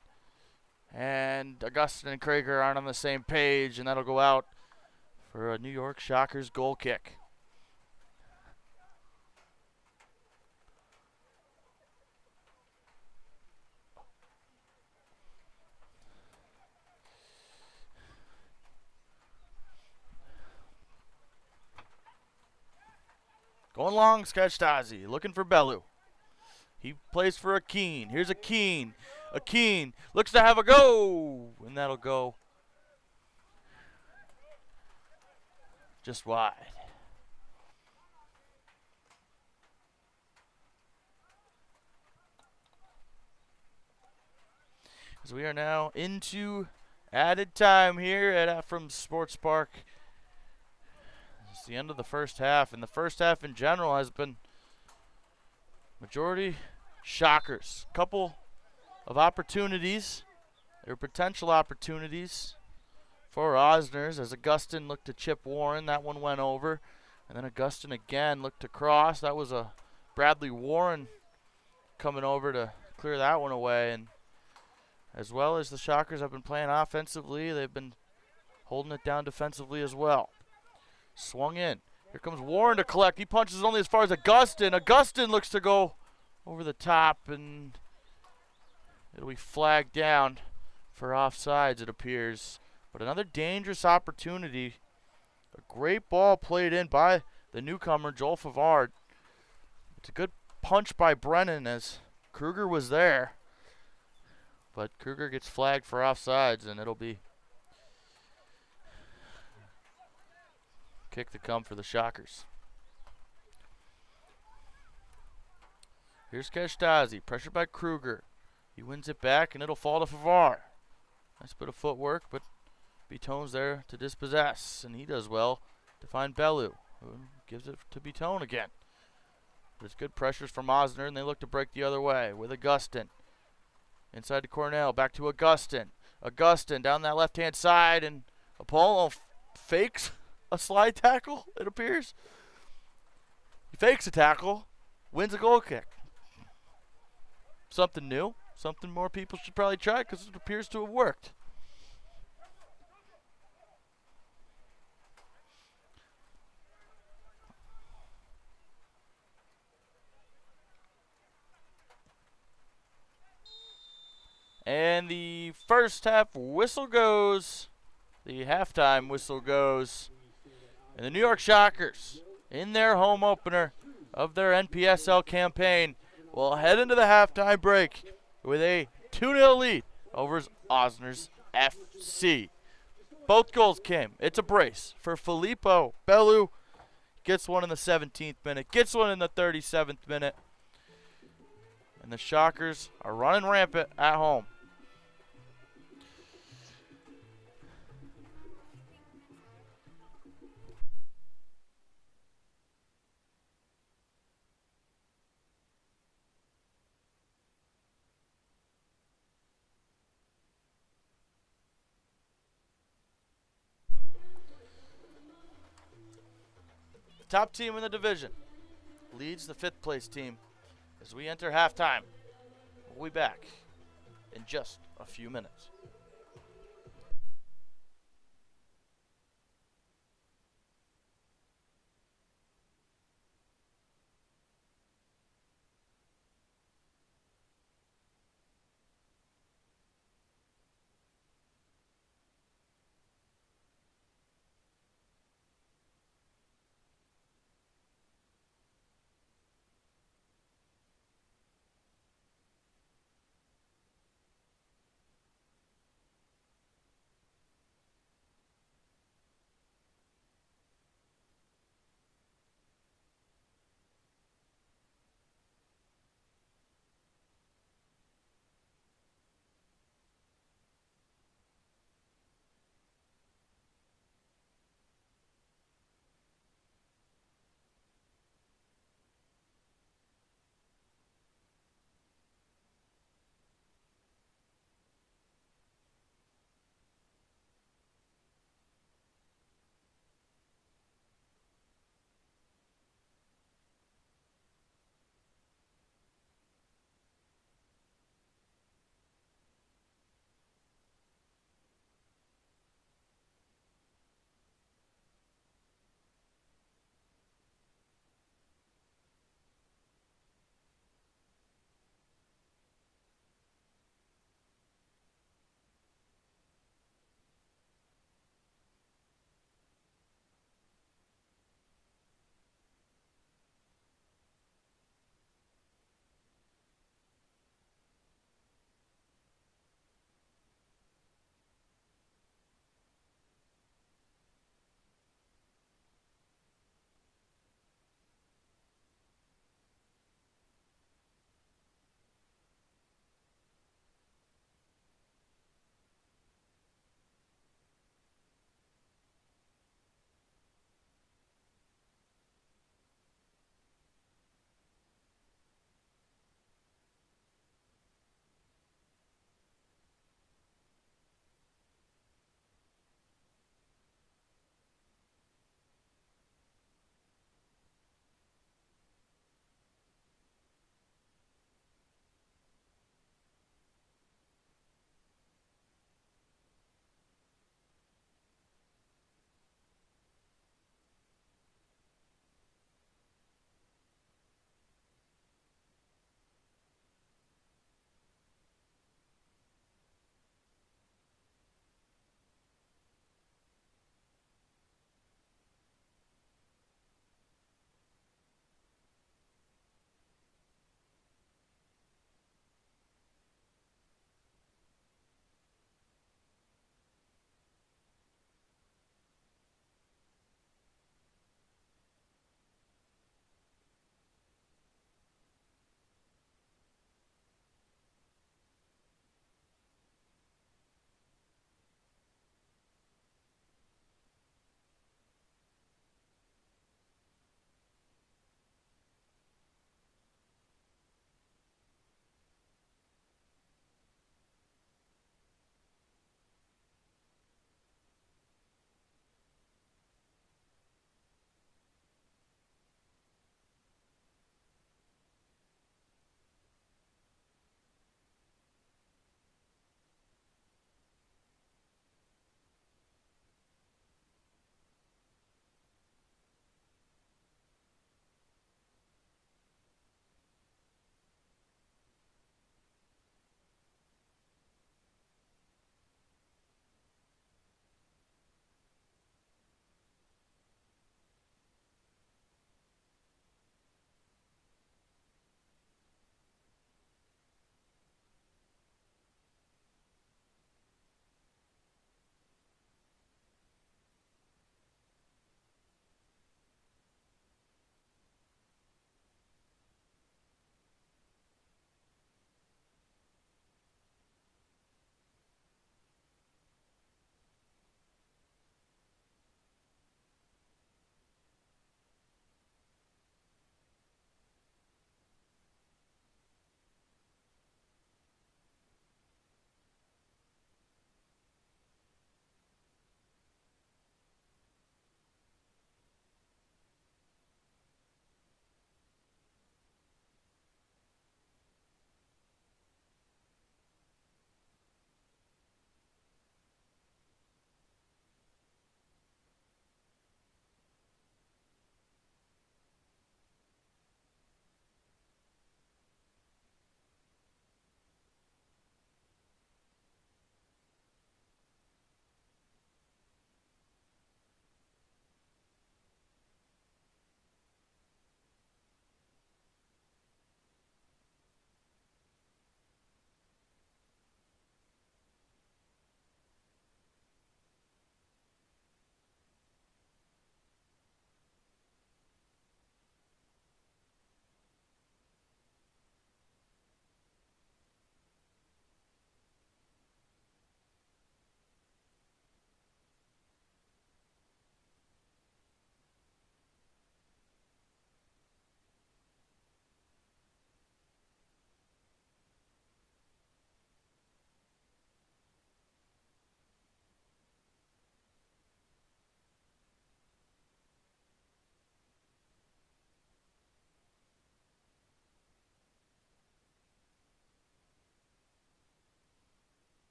And Augustin and Krager aren't on the same page, and that'll go out for a New York Shockers goal kick. Going long, Sketchtazi, looking for Bellow. He plays for Akeen. Here's Akeen. Akeen looks to have a go, and that'll go just wide. As we are now into added time here at from Sports Park. It's the end of the first half, and the first half in general has been majority Shockers. Couple of opportunities, or potential opportunities for Osners as Augustin looked to chip Warren. That one went over. And then Augustin again looked to cross. That was a Bradley Warren coming over to clear that one away. And as well as the Shockers have been playing offensively, they've been holding it down defensively as well. Swung in. Here comes Warren to collect. He punches only as far as Augustin. Augustin looks to go over the top, and it'll be flagged down for offsides, it appears. But another dangerous opportunity. A great ball played in by the newcomer, Joel Favard. It's a good punch by Brennan as Kruger was there. But Kruger gets flagged for offsides, and it'll be kick to come for the Shockers. Here's Keshtazi, pressured by Kruger. He wins it back, and it'll fall to Favard. Nice bit of footwork, but Bitone's there to dispossess, and he does well to find Bellew, who gives it to Bitone again. There's good pressures from Osner, and they look to break the other way with Augustin. Inside to Cornell, back to Augustin. Augustin down that left-hand side, and Apollo fakes a slide tackle, it appears. He fakes a tackle, wins a goal kick. Something new, something more people should probably try because it appears to have worked. And the first half whistle goes. The halftime whistle goes. And the New York Shockers, in their home opener of their NPSL campaign, will head into the halftime break with a 2-0 lead over Osner's FC. Both goals came. It's a brace for Filippo. Bellew gets one in the 17th minute, gets one in the 37th minute. And the Shockers are running rampant at home. Top team in the division leads the 5th place team as we enter halftime. We'll be back in just a few minutes.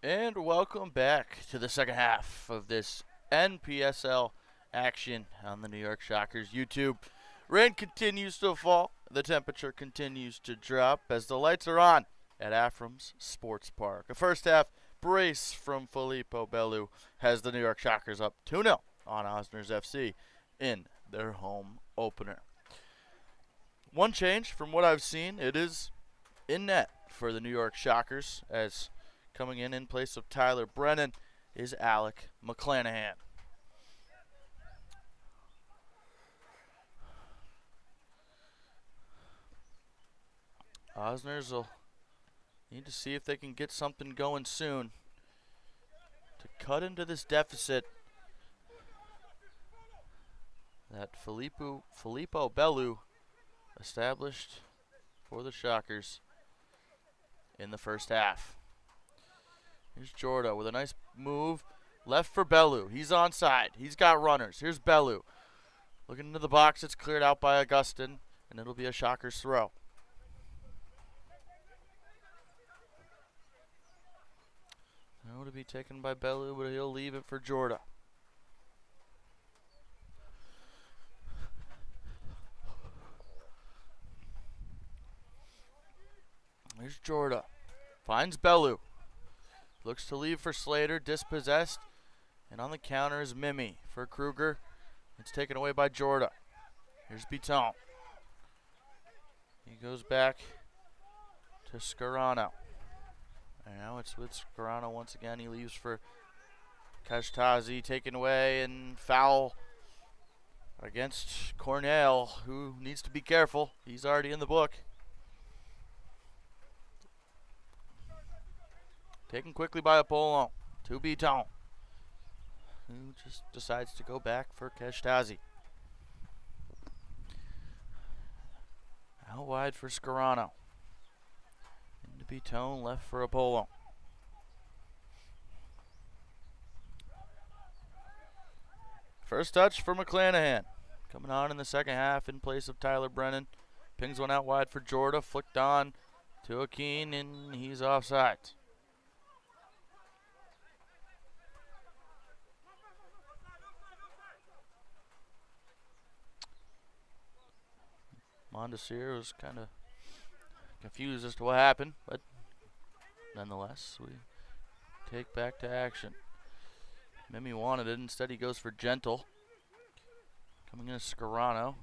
And welcome back to the second half of this NPSL action on the New York Shockers YouTube. Rain continues to fall. The temperature continues to drop as the lights are on at Afram's Sports Park. A first half brace from Filippo Bellow has the New York Shockers up 2-0 on Osner's FC in their home opener. One change from what I've seen, it is in net for the New York Shockers, as coming in place of Tyler Brennan is Alec McClanahan. Osners will need to see if they can get something going soon to cut into this deficit that Filippo Bellow established for the Shockers in the first half. Here's Jorda with a nice move. Left for Bellew. He's onside. He's got runners. Here's Bellew. Looking into the box. It's cleared out by Augustin, and it'll be a Shockers throw. Now to be taken by Bellew, but he'll leave it for Jorda. Here's Jorda. Finds Bellew. Looks to leave for Slater, dispossessed. And on the counter is Mimi for Kruger. It's taken away by Jorda. Here's Biton. He goes back to Scarano. And now it's with Scarano once again. He leaves for Kashtazi, taken away, and foul against Cornell, who needs to be careful. He's already in the book. Taken quickly by Apollo to Biton, who just decides to go back for Kashtazi. Out wide for Scarano. Into Biton, left for Apollo. First touch for McClanahan. Coming on in the second half in place of Tyler Brennan. Pings one out wide for Jorda. Flicked on to Akeen, and he's offside. Mondesir was kind of confused as to what happened, but nonetheless, we take back to action. Mimi wanted it. Instead, he goes for Gentle. Coming in is Scarano.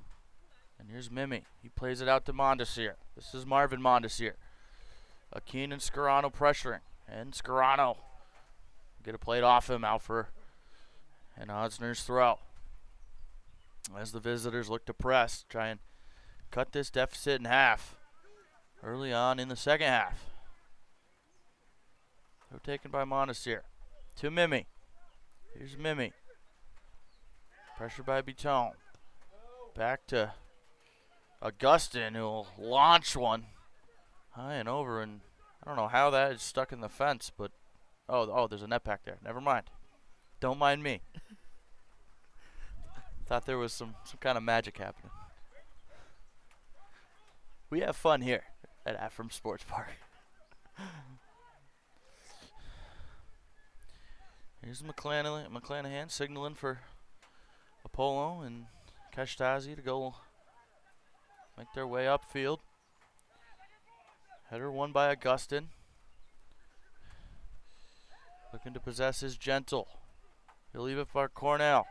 And here's Mimi. He plays it out to Mondesir. This is Marvin Mondesir. Akeen and Scarano pressuring. And Scarano get a plate off him, out for an Osner's throw. As the visitors look to press, try and cut this deficit in half early on in the second half. They're taken by Mondesir. To Mimi. Here's Mimi. Pressure by Biton. Back to Augustin, who'll launch one high and over, and I don't know how that is stuck in the fence, but oh, there's a net back there. Never mind. Don't mind me. Thought there was some kind of magic happening. We have fun here at Afram Sports Park. Here's McClanahan signaling for Apollo and Kashtazi to go make their way upfield. Header won by Augustin. Looking to possess his Gentle. He'll leave it for Cornell.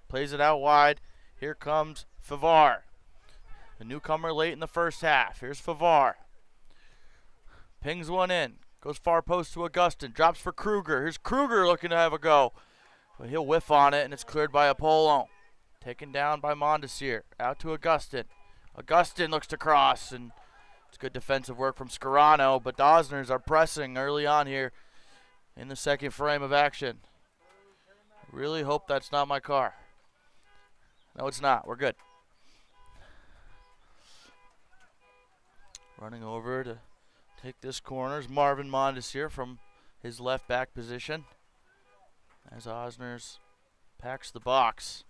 Plays it out wide. Here comes Favar. The newcomer late in the first half. Here's Favar. Pings one in. Goes far post to Augustin. Drops for Kruger. Here's Kruger looking to have a go. But he'll whiff on it, and it's cleared by Apollo. Taken down by Mondesir. Out to Augustin. Augustin looks to cross, and it's good defensive work from Scarano. But the Osners are pressing early on here in the second frame of action. Really hope that's not my car. No, it's not. We're good. Running over to take this corner is Marvin Mondesir from his left back position, as Osners packs the box.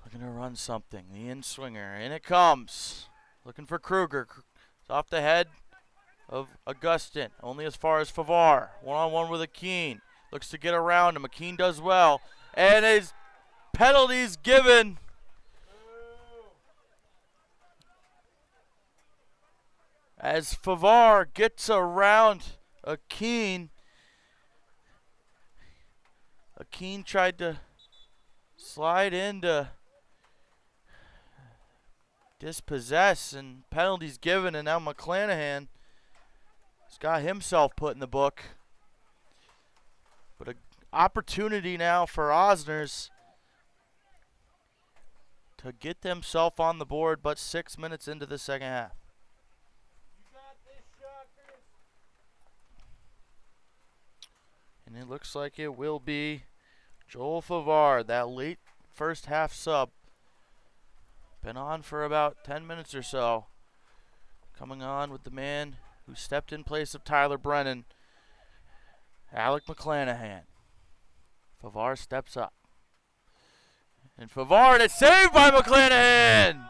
Looking to run something. The in-swinger. In it comes. Looking for Kruger. It's off the head of Augustin. Only as far as Favar. One-on-one with Akeen. Looks to get around him. Akeen does well. And his penalties given. As Favar gets around Akeen. Akeen tried to slide into dispossess, and penalties given, and now McClanahan has got himself put in the book. But an opportunity now for Osners to get themselves on the board, but 6 minutes into the second half. And it looks like it will be Joel Favar, that late first half sub. Been on for about 10 minutes or so. Coming on with the man who stepped in place of Tyler Brennan, Alec McClanahan. Favar steps up. And Favar, and it's saved by McClanahan!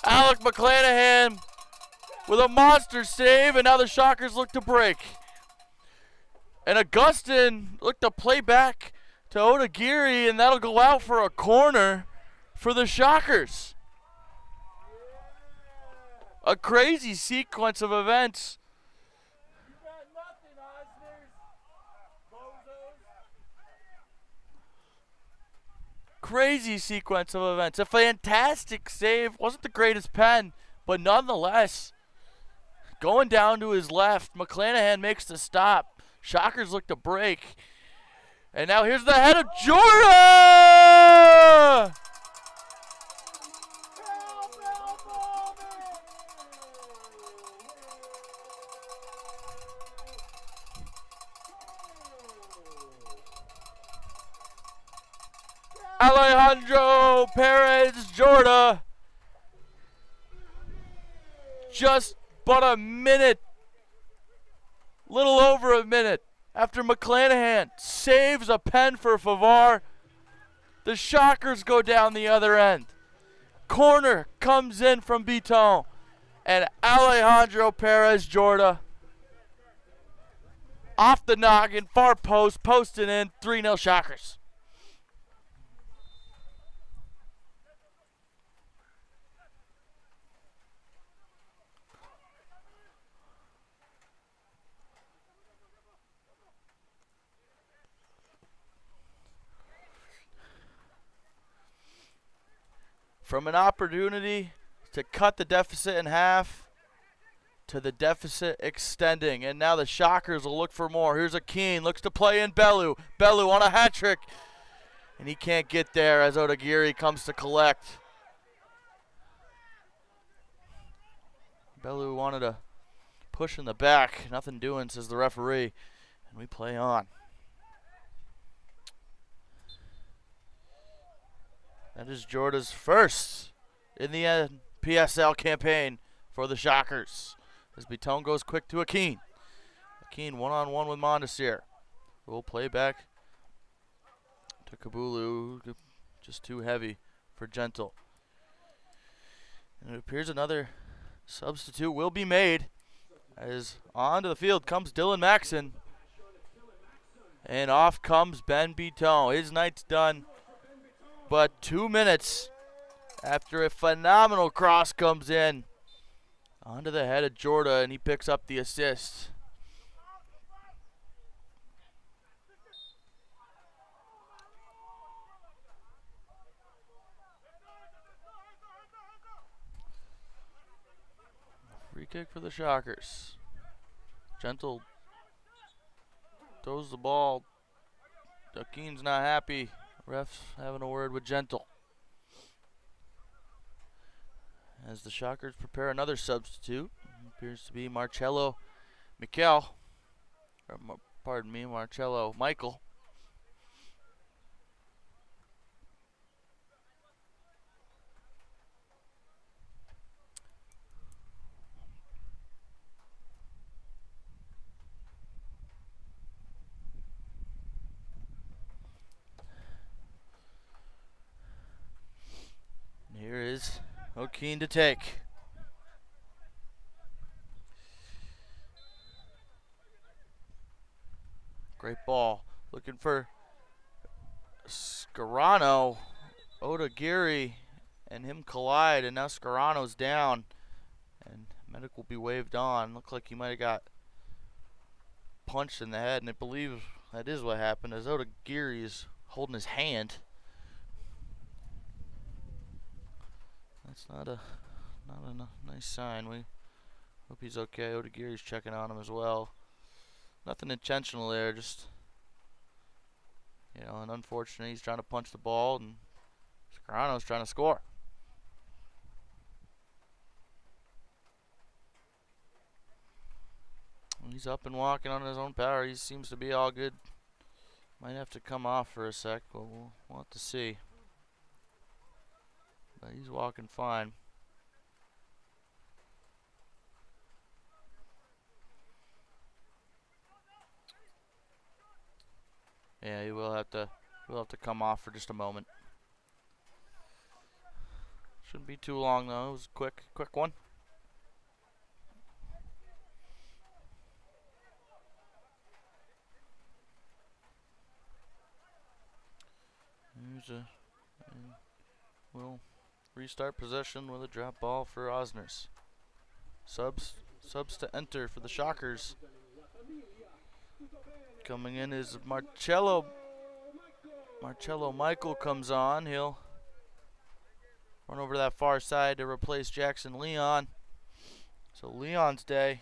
Alec McClanahan with a monster save, and now the Shockers look to break. And Augustin looked to play back to Odagiri, and that'll go out for a corner for the Shockers. A crazy sequence of events. Crazy sequence of events. A fantastic save. Wasn't the greatest pen, but nonetheless, going down to his left, McClanahan makes the stop. Shockers look to break. And now here's the head of Jordan! Alejandro Perez Jorda. Just but a minute, little over a minute, after McClanahan saves a pen for Favar, the Shockers go down the other end. Corner comes in from Beton, and Alejandro Perez Jorda off the noggin, far post, posting in, 3-0 Shockers. From an opportunity to cut the deficit in half to the deficit extending. And now the Shockers will look for more. Here's Akeen, looks to play in Bellow. Bellow on a hat trick. And he can't get there as Odagiri comes to collect. Bellow wanted to push in the back. Nothing doing, says the referee. And we play on. That is Jorda's first in the PSL campaign for the Shockers. As Beton goes quick to Akeen. Akeen one-on-one with Mondesir. We'll play back to Kabulu. Just too heavy for Gentle. And it appears another substitute will be made. As onto the field comes Dylan Maxson. And off comes Ben Beton. His night's done. But 2 minutes after a phenomenal cross comes in onto the head of Jorda, and he picks up the assist. Free kick for the Shockers. Gentle throws the ball. Akeen's not happy. Refs having a word with Gentle. As the Shockers prepare another substitute. Appears to be Marcello Michael. Marcello Michael. Here is Akeen to take. Great ball. Looking for Scarano. Odagiri and him collide, and now Scarano's down. And medic will be waved on. Looked like he might have got punched in the head, and I believe that is what happened, as Odagiri is holding his hand. That's not a nice sign. We hope he's okay. Odagiri's checking on him as well. Nothing intentional there, just, and unfortunately he's trying to punch the ball, and Scarano's trying to score. He's up and walking on his own power. He seems to be all good. Might have to come off for a sec, but we'll have to see. But he's walking fine. Yeah, he will have to come off for just a moment. Shouldn't be too long though. It was a quick one. And we'll restart possession with a drop ball for Osners. Subs to enter for the Shockers. Coming in is Marcello. Marcello Michael comes on. He'll run over to that far side to replace Jackson Leon. So Leon's day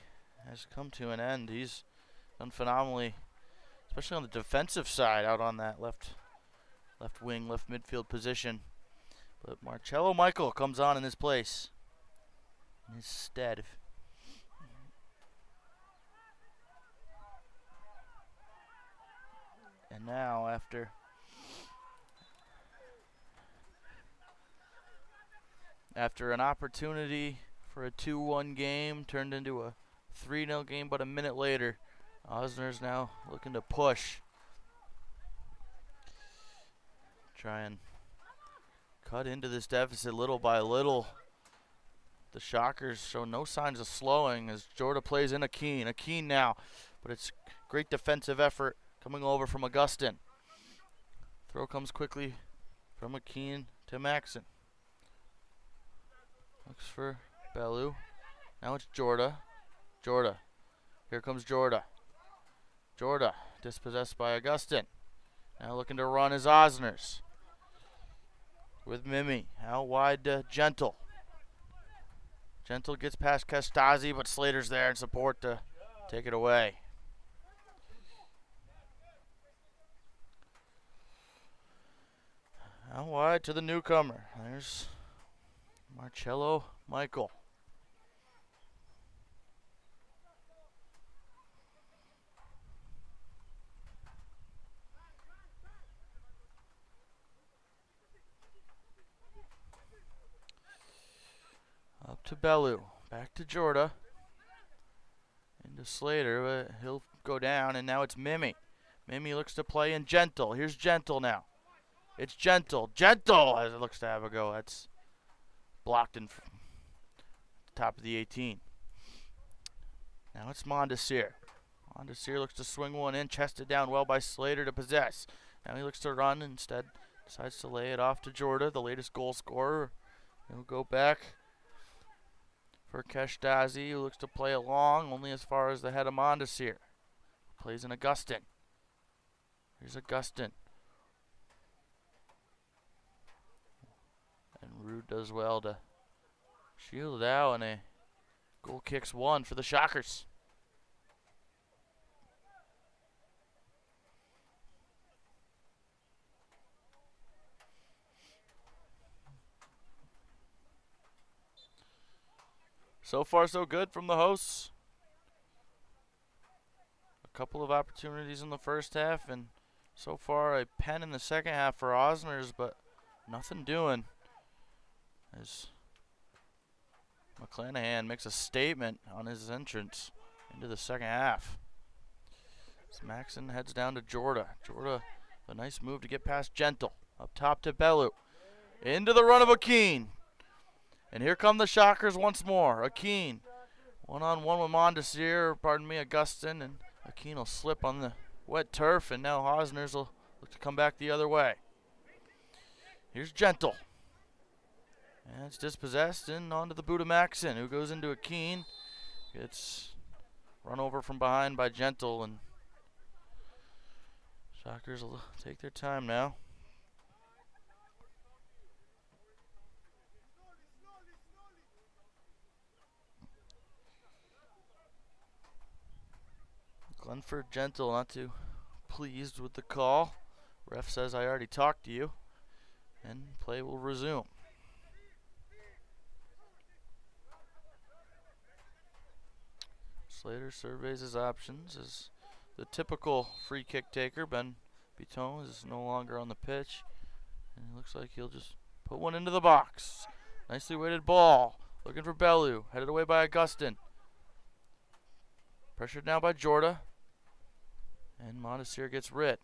has come to an end. He's done phenomenally, especially on the defensive side, out on that left wing, left midfield position. But Marcello Michael comes on in his place, in his stead. And now, after an opportunity for a 2-1 game turned into a 3-0 game but a minute later, Osner's now looking to push. Try and cut into this deficit little by little. The Shockers show no signs of slowing as Jorda plays in Akeen. Akeen now, but it's great defensive effort coming over from Augustin. Throw comes quickly from Akeen to Maxon. Looks for Bellow. Now it's Jorda. Jorda. Here comes Jorda. Jorda dispossessed by Augustin. Now looking to run is Osners. With Mimi. Out wide to Gentle. Gentle gets past Castazi, but Slater's there in support to take it away. Out wide to the newcomer. There's Marcello Michael. Up to Bellew. Back to Jorda. Into Slater, but he'll go down, and now it's Mimi. Mimi looks to play in Gentle. Here's Gentle now. It's Gentle. Gentle as it looks to have a go. That's blocked in top of the 18. Now it's Mondesir. Mondesir looks to swing one in, chested down well by Slater to possess. Now he looks to run, instead decides to lay it off to Jorda, the latest goal scorer. He'll go back for Keshtazi, who looks to play along only as far as the head of Mondesir. Plays in Augustin. Here's Augustin. And Rude does well to shield it out, and a goal kicks one for the Shockers. So far, so good from the hosts. A couple of opportunities in the first half, and so far a pen in the second half for Osners, but nothing doing. As McClanahan makes a statement on his entrance into the second half. As Maxon heads down to Jorda. Jorda, a nice move to get past Gentle. Up top to Bellew. Into the run of Akeen. And here come the Shockers once more. Akeen, one-on-one with Mondesir, Augustin, and Akeen will slip on the wet turf, and now Osner's will look to come back the other way. Here's Gentle. And it's dispossessed and onto the boot of Maxson, who goes into a Keene. Gets run over from behind by Gentle, and Shockers will take their time now. Glenford Gentle not too pleased with the call. Ref says, I already talked to you. And play will resume. Slater surveys his options as the typical free kick taker, Ben Biton, is no longer on the pitch. And it looks like he'll just put one into the box. Nicely weighted ball. Looking for Bellow. Headed away by Augustin. Pressured now by Jorda. And Montesir gets rid.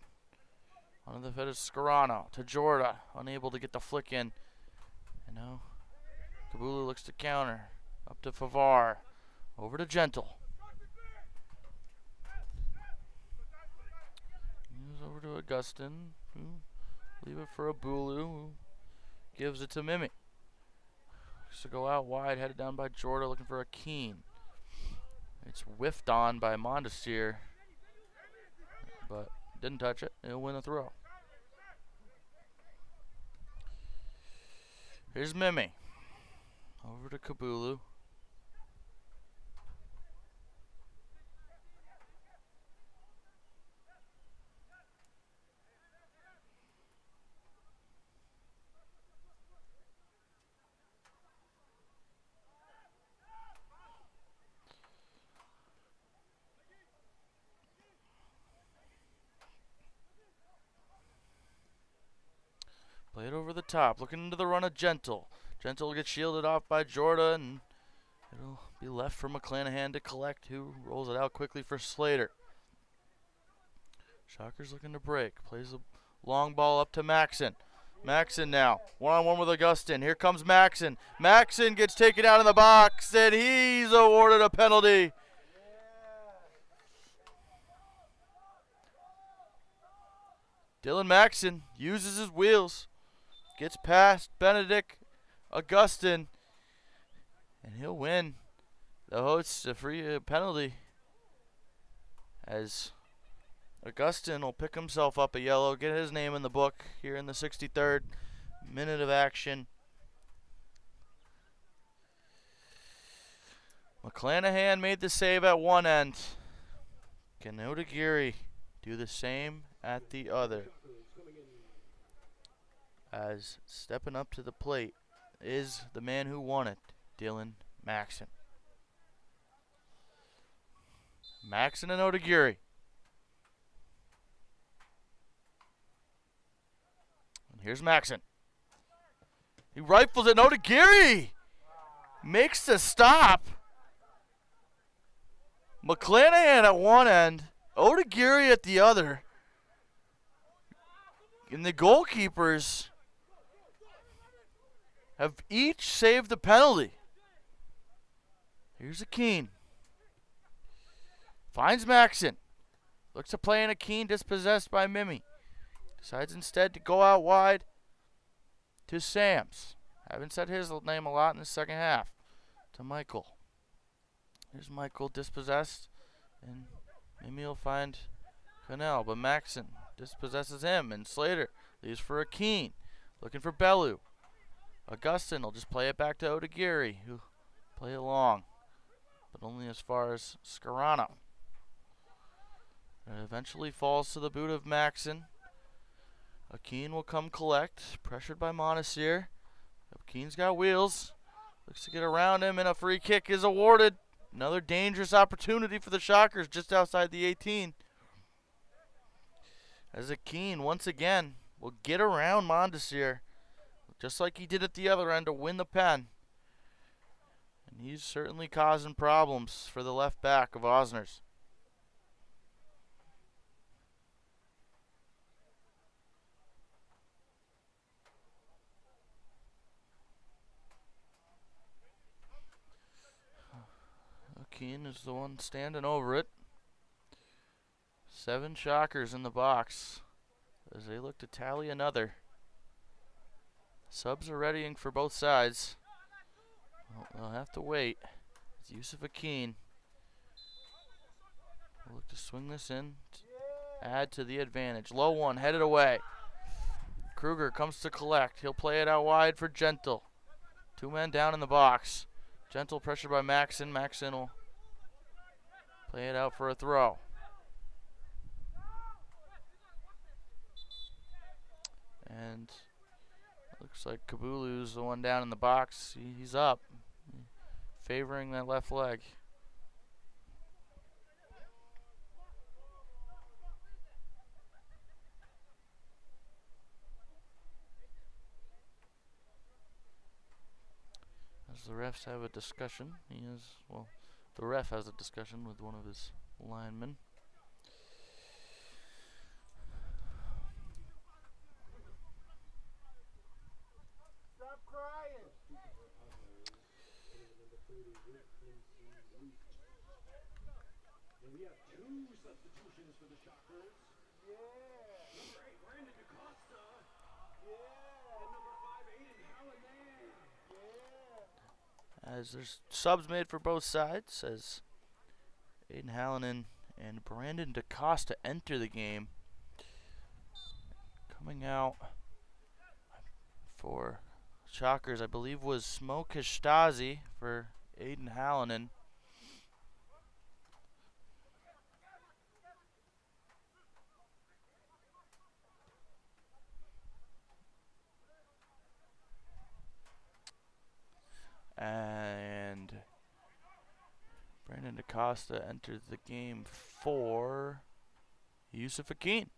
On the foot of Scarano to Jorda. Unable to get the flick in. And now Kabulu looks to counter. Up to Favar. Over to Gentle. Moves over to Augustin. Leave it for Abulu, who gives it to Mimi. Looks to go out wide, headed down by Jorda, looking for a Keene. It's whiffed on by Mondesir, but didn't touch it. He'll win a throw. Here's Mimi. Over to Kabulu. Play it over the top, looking into the run of Gentle. Gentle gets shielded off by Jorda, and it'll be left for McClanahan to collect, who rolls it out quickly for Slater. Shockers looking to break. Plays a long ball up to Maxson. Maxson now, one-on-one with Augustin. Here comes Maxson. Maxson gets taken out in the box, and he's awarded a penalty. Dylan Maxson uses his wheels. Gets past Benedict Augustin, and he'll win the hosts a free penalty, as Augustin will pick himself up a yellow, get his name in the book here in the 63rd minute of action. McClanahan made the save at one end. Can Odagiri do the same at the other? As stepping up to the plate is the man who won it, Dylan Maxson. Maxson and Odagiri. And here's Maxson. He rifles it, and Odagiri makes the stop. McClanahan at one end, Odagiri at the other. And the goalkeepers have each saved the penalty. Here's a Keene. Finds Maxson. Looks to play in a Keene, dispossessed by Mimi. Decides instead to go out wide to Sams. Haven't said his name a lot in the second half. To Michael. Here's Michael, dispossessed. And Mimi will find Cannell. But Maxson dispossesses him. And Slater leaves for a Keene. Looking for Bellew. Augustin will just play it back to Odagiri, who play it long, but only as far as Scarano. It eventually falls to the boot of Maxson. Keene will come collect, pressured by Montesir. Keene's got wheels, looks to get around him, and a free kick is awarded. Another dangerous opportunity for the Shockers just outside the 18. As a Keene, once again, will get around Montesir, just like he did at the other end, to win the pen. And he's certainly causing problems for the left back of Osner's. Keene is the one standing over it. 7 Shockers in the box as they look to tally another. Subs are readying for both sides. Well, they'll have to wait. It's Yusuf Akin. We'll look to swing this in, add to the advantage. Low one, headed away. Kruger comes to collect. He'll play it out wide for Gentle. 2 men down in the box. Gentle pressured by Maxon. Maxon will play it out for a throw. And looks like Kabulu's the one down in the box. He's up, favoring that left leg. As the refs have a discussion, the ref has a discussion with one of his linemen. Stop crying. And we have 2 substitutions for the Shockers. Yeah. Number 8, Brandon DaCosta. Yeah. And number 5, Aiden Hallinan. Yeah. As there's subs made for both sides, as Aiden Hallinan and Brandon DaCosta enter the game. Coming out for Shockers, I believe, was Smo Kishtazi for Aiden Hallinan. And Brandon DaCosta entered the game for Yusuf Akin.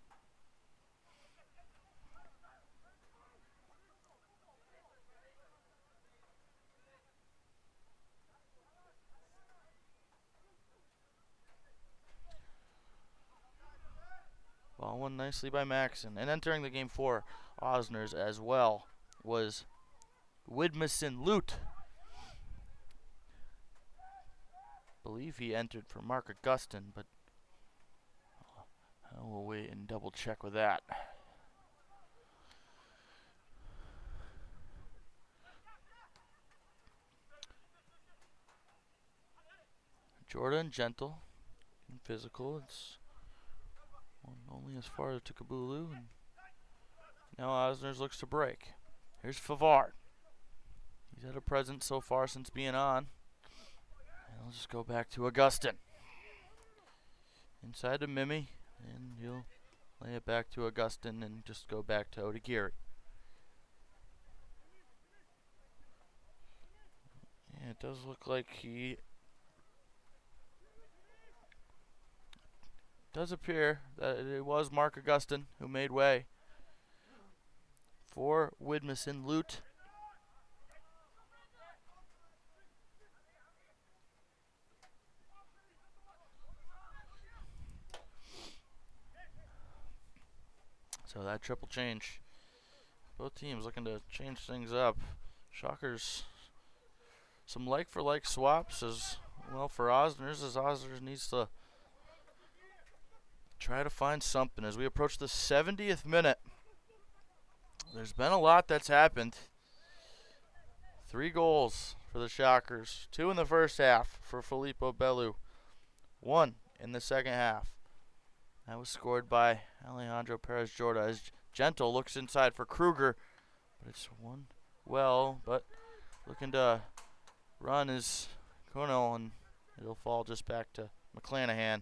Ball won nicely by Maxon. And entering the game for Osners as well was Widmison Lute. Believe he entered for Mark Augustin, but we'll wait and double check with that. Jordan Gentle and physical. It's only as far as to Kabulu. And now Osners looks to break. Here's Favard. He's had a presence so far since being on. And I'll just go back to Augustin. Inside to Mimi, and he'll lay it back to Augustin and just go back to Odagiri. Yeah, it does look like he does appear that it was Mark Augustin who made way for Widmison Lute. So that triple change. Both teams looking to change things up. Shockers, some like-for-like swaps as well for Osners, as Osners needs to try to find something. As we approach the 70th minute, there's been a lot that's happened. 3 goals for the Shockers. 2 in the first half for Filippo Bellow. 1 in the second half. That was scored by Alejandro Perez Jorda as Gentle looks inside for Kruger. But it's won well, but looking to run is Kuno, and it'll fall just back to McClanahan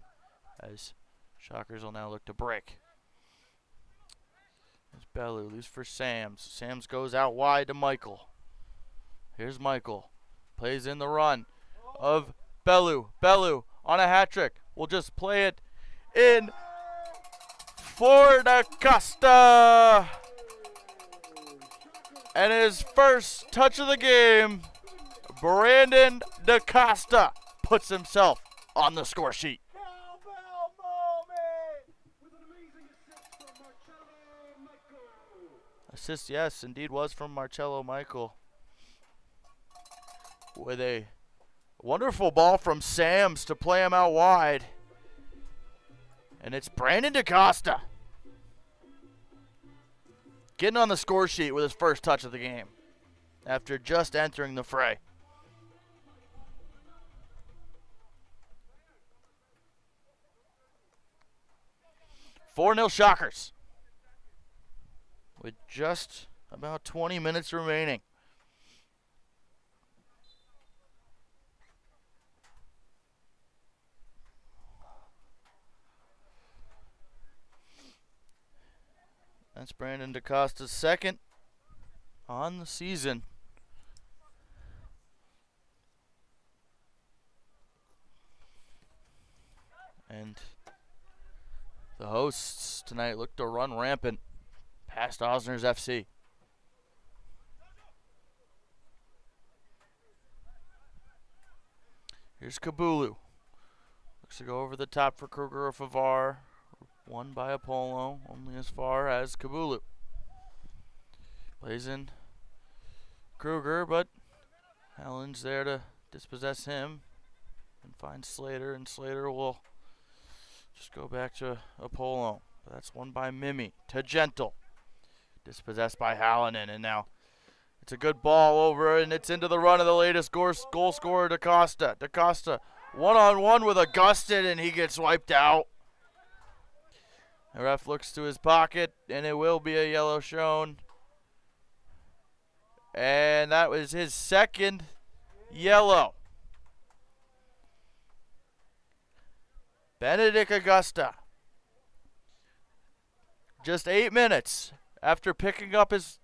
as Shockers will now look to break. There's Bellew, loose for Sams. Sams goes out wide to Michael. Here's Michael. Plays in the run of Bellew. Bellew on a hat trick. We'll just play it in for DaCosta. And his first touch of the game, Brandon DaCosta puts himself on the score sheet. Cowbell moment with an amazing assist from Marcello Michael. Assist, yes, indeed was from Marcello Michael. With a wonderful ball from Sams to play him out wide. And it's Brandon DaCosta getting on the score sheet with his first touch of the game after just entering the fray. "4-0 Shockers with just about 20 minutes remaining. That's Brandon DaCosta's second on the season. And the hosts tonight look to run rampant past Osner's FC. Here's Kabulu. Looks to go over the top for Kruger or Favar. Won by Apollo, only as far as Kabulu. Plays in Kruger, but Allen's there to dispossess him and find Slater, and Slater will just go back to Apollo. That's won by Mimi to Gentle. Dispossessed by Hallinan, and now it's a good ball over, and it's into the run of the latest goal scorer, DaCosta. DaCosta one-on-one with Augustin, and he gets wiped out. The ref looks to his pocket, and it will be a yellow shown. And that was his second yellow. Benedict Augusta, just 8 minutes after picking up his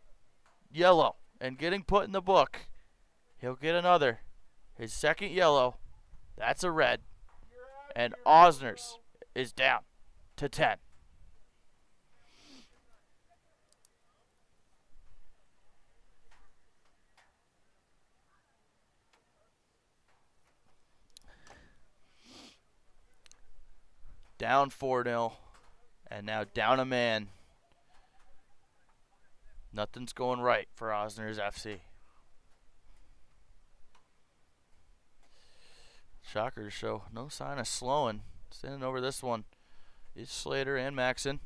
yellow and getting put in the book, he'll get another. His second yellow. That's a red. And Osner's is down to 10. Down 4-0, and now down a man. Nothing's going right for Osner's FC. Shockers show no sign of slowing. Standing over this one is Slater and Maxon.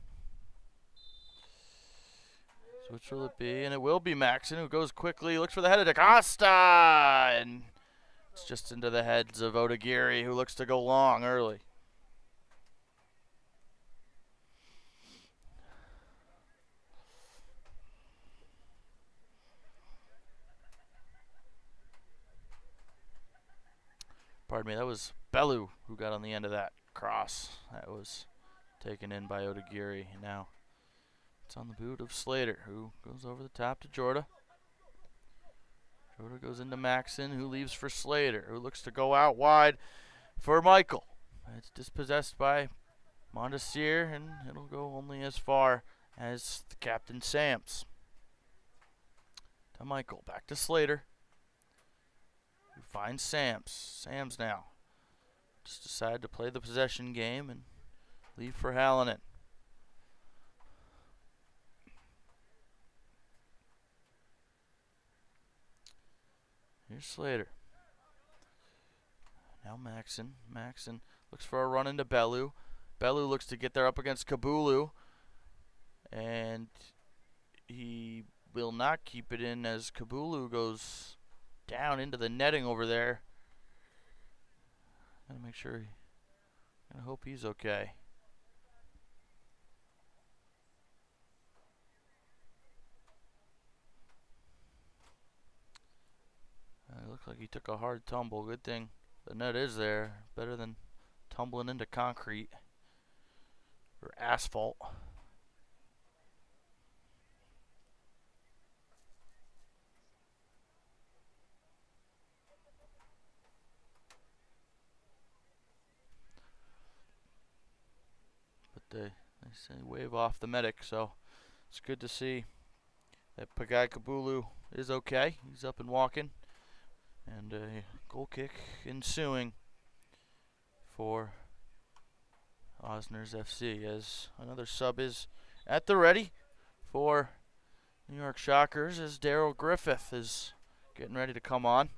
So which will it be? And it will be Maxon, who goes quickly, looks for the head of DaCosta, and it's just into the heads of Odaguirre, who looks to go long early. Pardon me, that was Bellow who got on the end of that cross. That was taken in by Odaguirre. Now it's on the boot of Slater, who goes over the top to Jorda. Jorda goes into Maxon, who leaves for Slater, who looks to go out wide for Michael. It's dispossessed by Mondesir, and it'll go only as far as the captain Sams. To Michael, back to Slater. Who finds Sams. Sams now just decided to play the possession game and leave for Hallinan. Here's Slater. Now Maxon. Maxon looks for a run into Bellew. Bellew looks to get there up against Kabulu, and he will not keep it in as Kabulu goes down into the netting over there. Gotta make sure. I hope he's okay. It looks like he took a hard tumble. Good thing the net is there. Better than tumbling into concrete or asphalt. They say wave off the medic, so it's good to see that Pagai Kabulu is okay. He's up and walking, and a goal kick ensuing for Osner's FC as another sub is at the ready for New York Shockers as Daryl Griffith is getting ready to come on.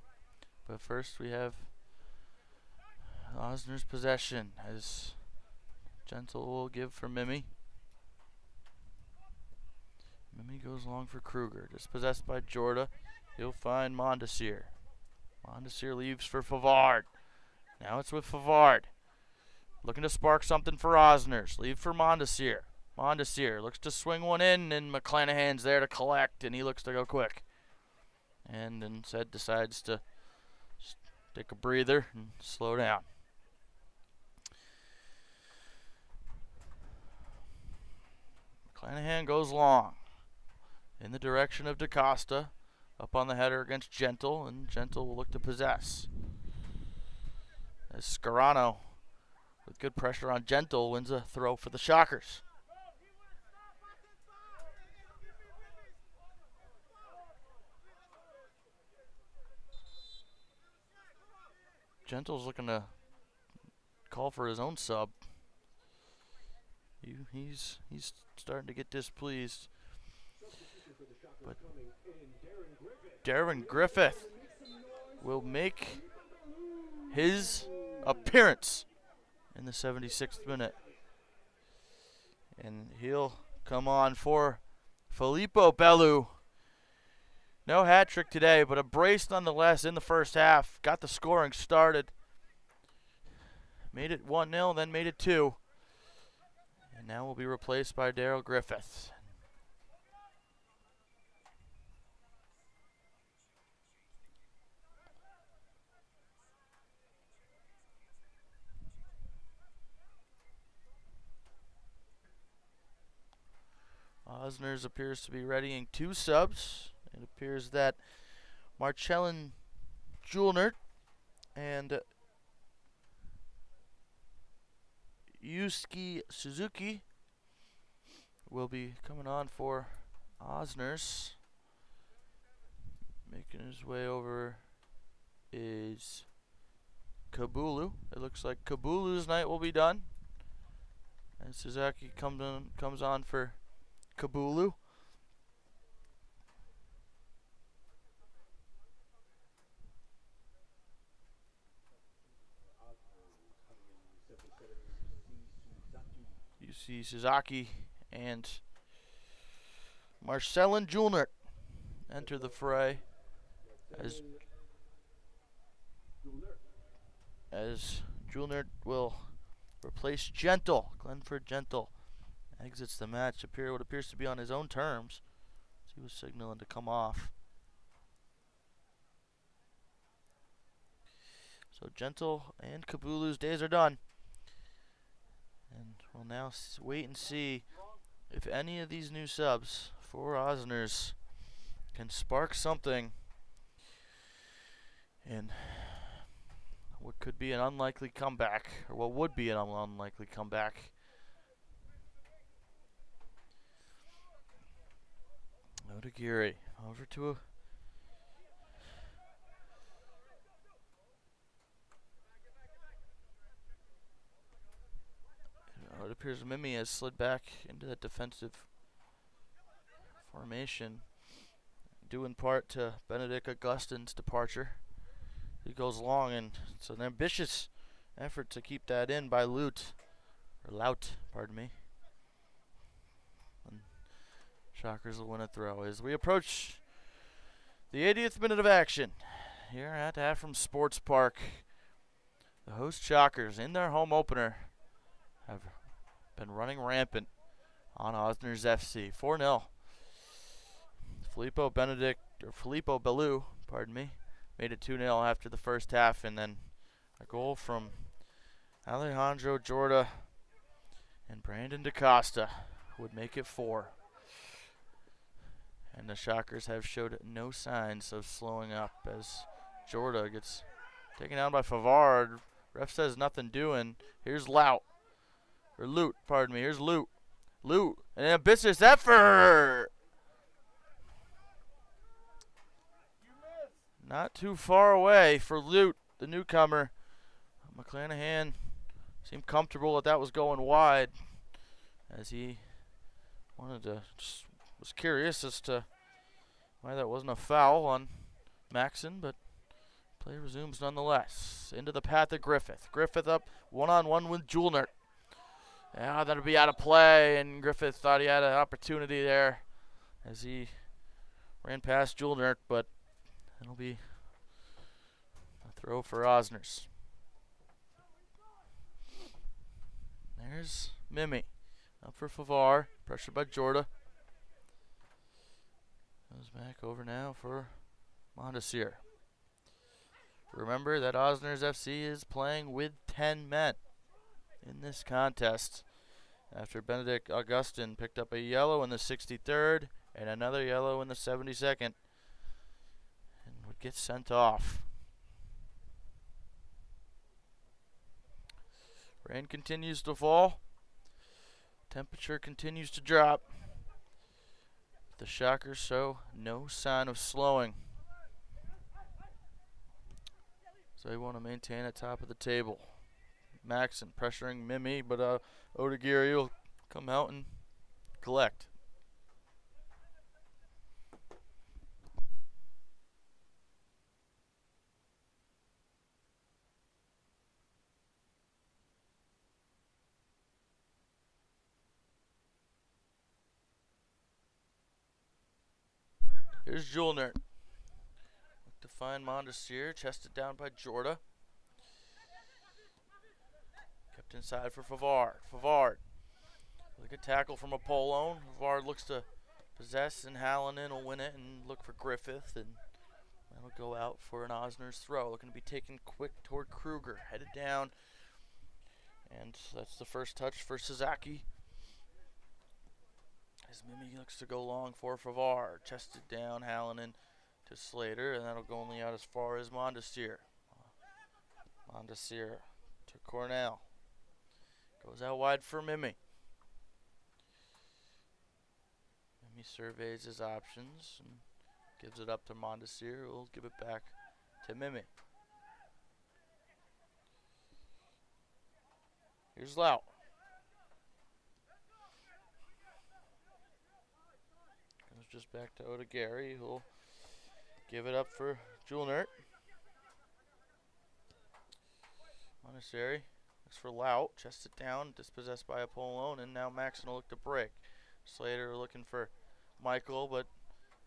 But first we have Osner's possession as Gentle will give for Mimi. Mimi goes long for Kruger. Dispossessed by Jorda. He'll find Mondesir. Mondesir leaves for Favard. Now it's with Favard. Looking to spark something for Osners. Leave for Mondesir. Mondesir looks to swing one in, and McClanahan's there to collect, and he looks to go quick. And instead decides to take a breather and slow down. McClanahan goes long in the direction of DaCosta. Up on the header against Gentle, and Gentle will look to possess. As Scarano, with good pressure on Gentle, wins a throw for the Shockers. Gentle's looking to call for his own sub. He's starting to get displeased. But Darren Griffith will make his appearance in the 76th minute. And he'll come on for Filippo Bellow. No hat trick today, but a brace nonetheless in the first half. Got the scoring started. Made it 1-0, then made it 2. And now will be replaced by Daryl Griffith. Osners appears to be readying 2 subs. It appears that Marcellin Julnert and Yusuke Suzuki will be coming on for Osners. Making his way over is Kabulu. It looks like Kabulu's night will be done. And Suzuki comes on for Kabulu. You see Suzuki and Marcellin Julnert enter the fray as Julnert will replace Gentle. Glenford Gentle exits the match. What appears to be on his own terms. He was signaling to come off. So Gentle and Kabulu's days are done. And we'll now wait and see if any of these new subs for Osners can spark something in what could be an unlikely comeback, or what would be an unlikely comeback. Odagiri over to it appears Mimi has slid back into that defensive formation, due in part to Benedict Augustin's departure. He goes long, and it's an ambitious effort to keep that in by Lout, pardon me. And Shockers will win a throw as we approach the 80th minute of action here at Afram Sports Park. The host Shockers, in their home opener, have been running rampant on Osners FC. 4-0. Filippo Bellow, made it 2-0 after the first half, and then a goal from Alejandro Jorda and Brandon DaCosta would make it 4. And the Shockers have showed no signs of slowing up as Jorda gets taken down by Favard. Ref says nothing doing. Here's Lout. Here's Lout. An ambitious effort. Not too far away for Lout, the newcomer. McClanahan seemed comfortable that was going wide, as he was curious as to why that wasn't a foul on Maxon, but play resumes nonetheless. Into the path of Griffith. Griffith up one-on-one with Julnert. Yeah, that'll be out of play, and Griffith thought he had an opportunity there as he ran past Julnert, but it'll be a throw for Osners. There's Mimi. Up for Favar. Pressured by Jorda. Goes back over now for Mondesir. Remember that Osners FC is playing with 10 men in this contest after Benedict Augustin picked up a yellow in the 63rd and another yellow in the 72nd and would get sent off. Rain continues to fall. Temperature continues to drop. The Shockers show no sign of slowing. So they want to maintain at top of the table. Maxon pressuring Mimi, but Odagiri will come out and collect. Here's Julnert. Look to find Mondesir, chested down by Jorda. Kept inside for Favard. Favard. With a good tackle from Apollon. Favard looks to possess, and Hallinan will win it and look for Griffith, and that'll go out for an Osner's throw. Looking to be taken quick toward Kruger. Headed down. And that's the first touch for Sasaki. As Mimi looks to go long for Favar. Chested down, Hallinan to Slater, and that'll go only out as far as Mondesir. Mondesir to Cornell. Goes out wide for Mimi. Mimi surveys his options and gives it up to Mondesir, who will give it back to Mimi. Here's Lau. Goes just back to Odagiri, who'll give it up for Julnert. Montessori looks for Lout, chests it down, dispossessed by Apollon, and now Maxon will look to break. Slater looking for Michael, but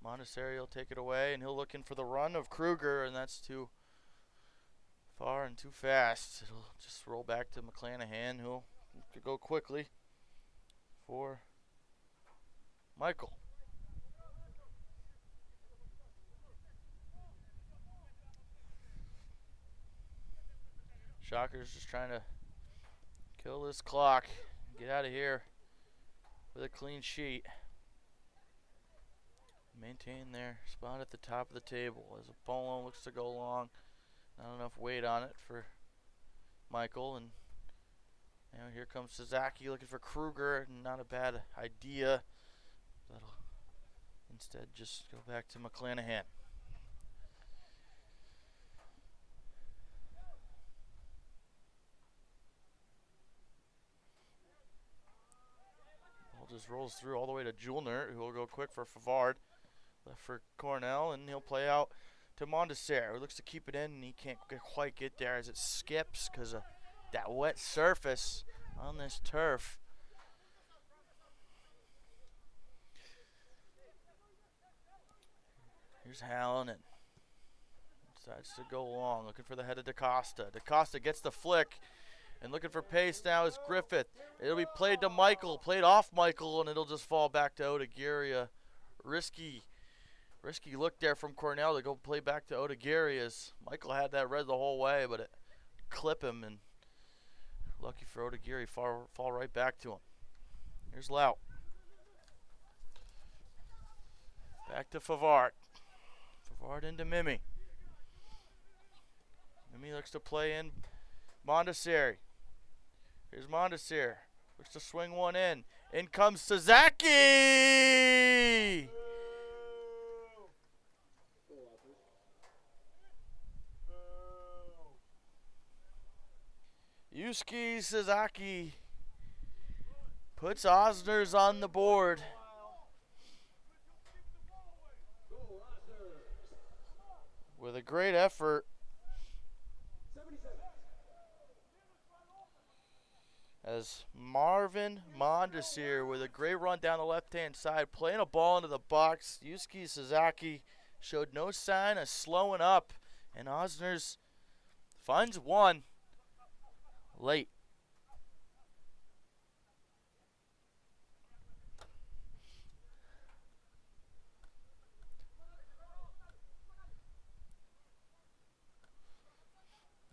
Montessori will take it away, and he'll look in for the run of Kruger, and that's too far and too fast. It'll just roll back to McClanahan, who'll go quickly for Michael. Shockers just trying to kill this clock, get out of here with a clean sheet. Maintain their spot at the top of the table as Apollon looks to go long. Not enough weight on it for Michael, and now here comes Sasaki looking for Kruger. Not a bad idea. That'll instead just go back to McClanahan. Ball just rolls through all the way to Julnert, who will go quick for Favard. Left for Cornell, and he'll play out to Mondesir, who looks to keep it in, and he can't quite get there as it skips because of that wet surface on this turf. Here's Hallinan. Decides to go long, looking for the head of DaCosta. DaCosta gets the flick, and looking for pace now is Griffith. It'll be played to Michael, played off Michael, and it'll just fall back to Odagiri. Risky look there from Cornell to go play back to Odagiri, as Michael had that read the whole way, but it clipped him, and lucky for Odagiri, fall right back to him. Here's Lout. Back to Favard. Favard into Mimi. Mimi looks to play in Mondesir. Here's Mondesir. Looks to swing one in. In comes Sasaki! Yusuke Sasaki puts Osners on the board. With a great effort. as Marvin Mondesir with a great run down the left-hand side, playing a ball into the box. Yusuke Sasaki showed no sign of slowing up, and Osner's finds one late.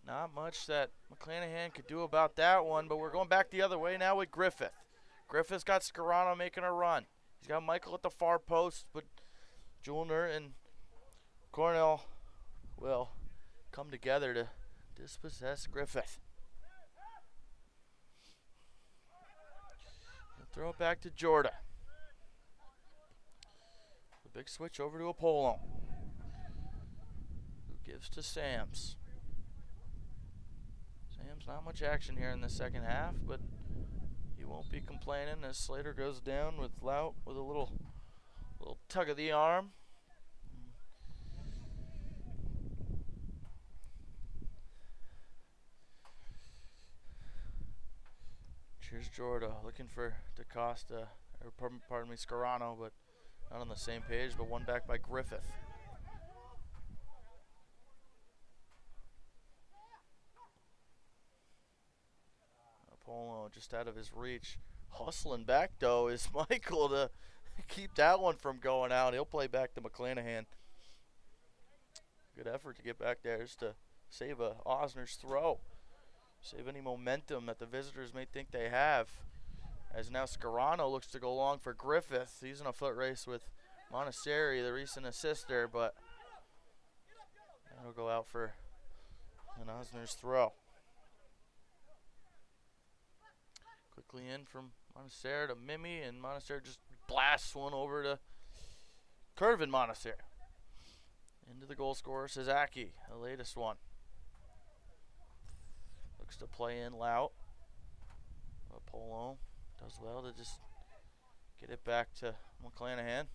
Not much that McClanahan could do about that one, but we're going back the other way now with Griffith. Griffith's got Scarano making a run. He's got Michael at the far post, but Julner and Cornell will come together to dispossess Griffith. He'll throw it back to Jorda. The big switch over to Apollo, who gives to Sams. Sam's not much action here in the second half, but he won't be complaining as Slater goes down with Lout with a little tug of the arm. Here's Jorda looking for DaCosta, or pardon me, Scarano, but not on the same page, but one back by Griffith. Apollo just out of his reach. Hustling back, though, is Michael to keep that one from going out. He'll play back to McClanahan. Good effort to get back there just to save Osner's throw. Save any momentum that the visitors may think they have. As now Scarano looks to go long for Griffith. He's in a foot race with Montesseri, the recent assister, but that'll go out for an Osner's throw. Quickly in from Montesseri to Mimi, and Montesseri just blasts one over to Curvin Montesseri. Into the goal scorer, Sasaki, the latest one. Looks to play in Lout. Apollo does well to just get it back to McClanahan.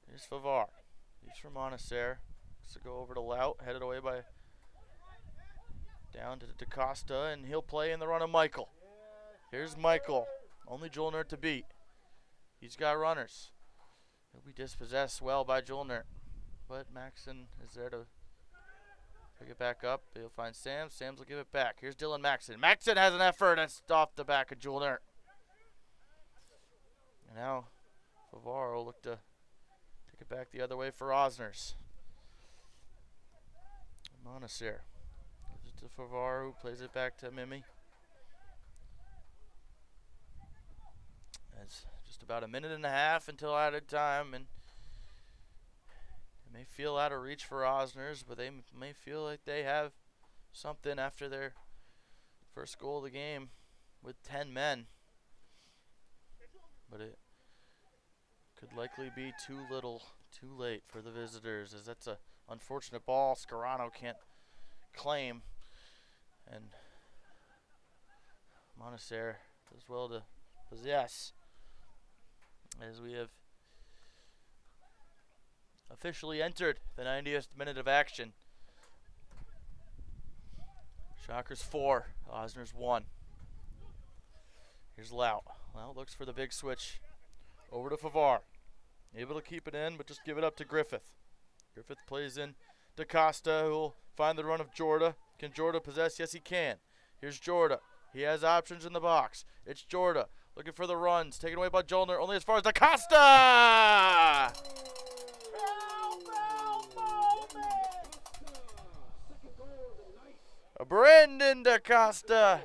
Here's Favar. He's from Montesseri. Looks to go over to Lout, headed away by down to DaCosta, and he'll play in the run of Michael. Here's Michael. Only Julner to beat. He's got runners. He'll be dispossessed well by Julner, but Maxon is there to pick it back up. He'll find Sams. Sams will give it back. Here's Dylan Maxon. Maxon has an effort. That's off the back of Julner. And now Favar will look to take it back the other way for Osners. Montesseri. To Favar, who plays it back to Mimi. It's just about a minute and a half until added time, and it may feel out of reach for Osners, but they may feel like they have something after their first goal of the game with 10 men. But it could likely be too little, too late for the visitors, as that's a unfortunate ball Scarano can't claim. And Montesseri does well to possess, as we have officially entered the 90th minute of action. Shockers 4, Osners 1. Here's Lout. Lout looks for the big switch over to Favar. Able to keep it in, but just give it up to Griffith. Griffith plays in DaCosta, who will find the run of Jorda. Can Jorda possess? Yes, he can. Here's Jorda. He has options in the box. It's Jorda looking for the runs. Taken away by Jolner, only as far as DaCosta! Brandon DaCosta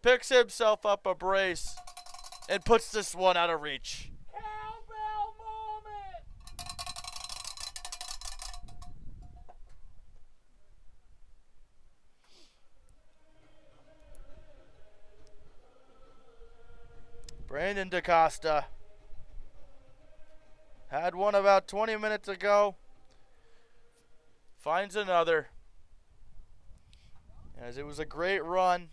picks himself up a brace and puts this one out of reach. Brandon DaCosta had one about 20 minutes ago. Finds another. As it was a great run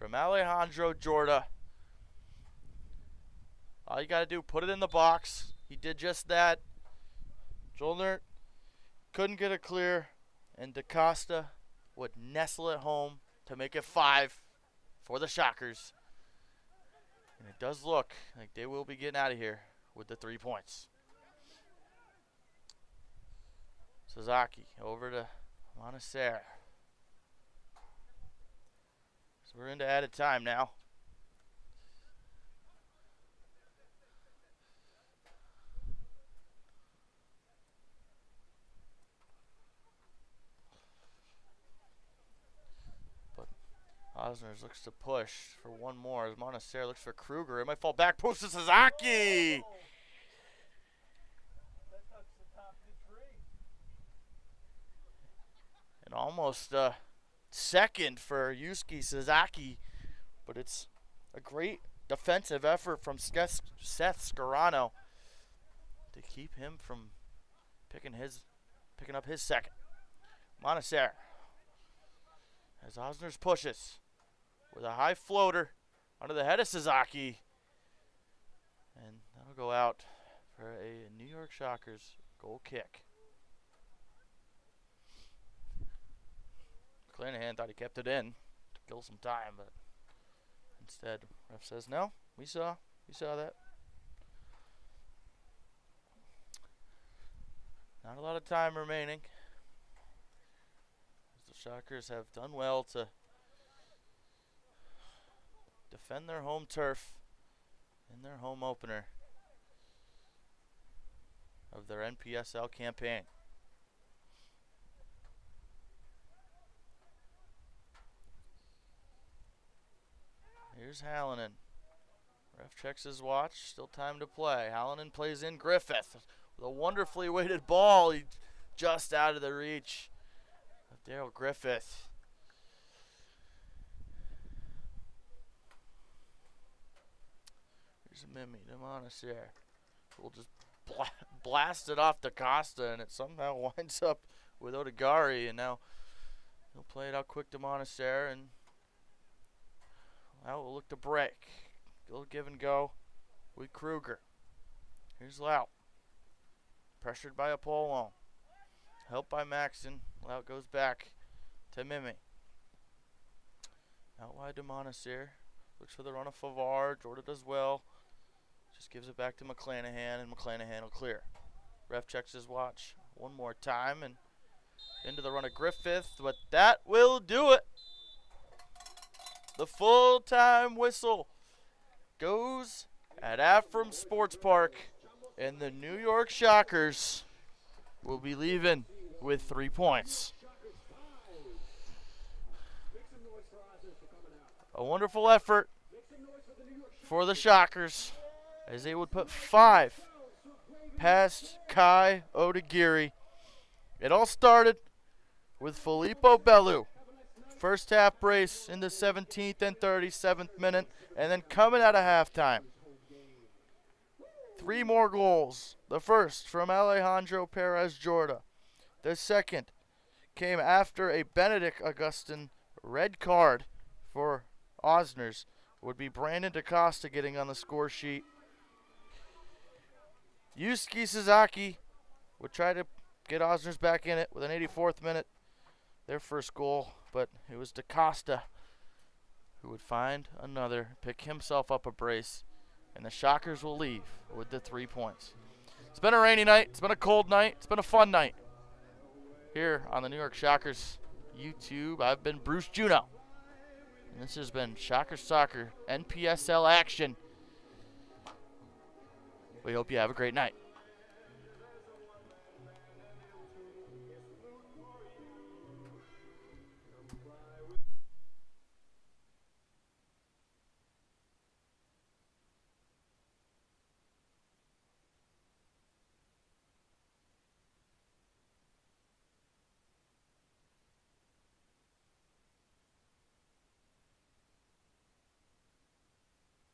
from Alejandro Jorda. All you got to do, put it in the box. He did just that. Jolner couldn't get it clear, and DaCosta would nestle it home to make it 5 for the Shockers. And it does look like they will be getting out of here with the 3 points. Sasaki over to Monacer. So we're into added time now. But Osner looks to push for one more as Monacer looks for Kruger. It might fall back. Post to Sasaki. And almost second for Yusuke Sasaki, but it's a great defensive effort from Seth Scarano to keep him from picking up his second. Monacer, as Osner's pushes with a high floater under the head of Sasaki, and that'll go out for a New York Shockers goal kick. Clanahan thought he kept it in to kill some time, but instead, ref says no. We saw that. Not a lot of time remaining. The Shockers have done well to defend their home turf in their home opener of their NPSL campaign. Here's Hallinan. Ref checks his watch. Still time to play. Hallinan plays in Griffith with a wonderfully weighted ball. He just out of the reach of Daryl Griffith. Here's a Mimi to Monacer. We'll just blast it off DaCosta, and it somehow winds up with Odegaari, and now he'll play it out quick to Monacer, and now we'll look to break. A little give and go with Kruger. Here's Lout. Pressured by Apollon. Helped by Maxson. Lout goes back to Mimi. Out wide to Monacer. Looks for the run of Favard. Jordan does well. Just gives it back to McClanahan, and McClanahan will clear. Ref checks his watch one more time, and into the run of Griffith, but that will do it. The full-time whistle goes at Afram Sports Park, and the New York Shockers will be leaving with 3 points. A wonderful effort for the Shockers as they would put 5 past Kai Odegaari. It all started with Filippo Bellow. First half brace in the 17th and 37th minute, and then coming out of halftime. 3 more goals. The first from Alejandro Perez Jorda. The second came after a Benedict Augustin red card for Osners. Would be Brandon DaCosta getting on the score sheet. Yusuke Sasaki would try to get Osners back in it with an 84th minute. Their first goal, but it was DaCosta who would find another, pick himself up a brace, and the Shockers will leave with the 3 points. It's been a rainy night. It's been a cold night. It's been a fun night here on the New York Shockers YouTube. I've been Bruce Juno, and this has been Shockers Soccer NPSL action. We hope you have a great night.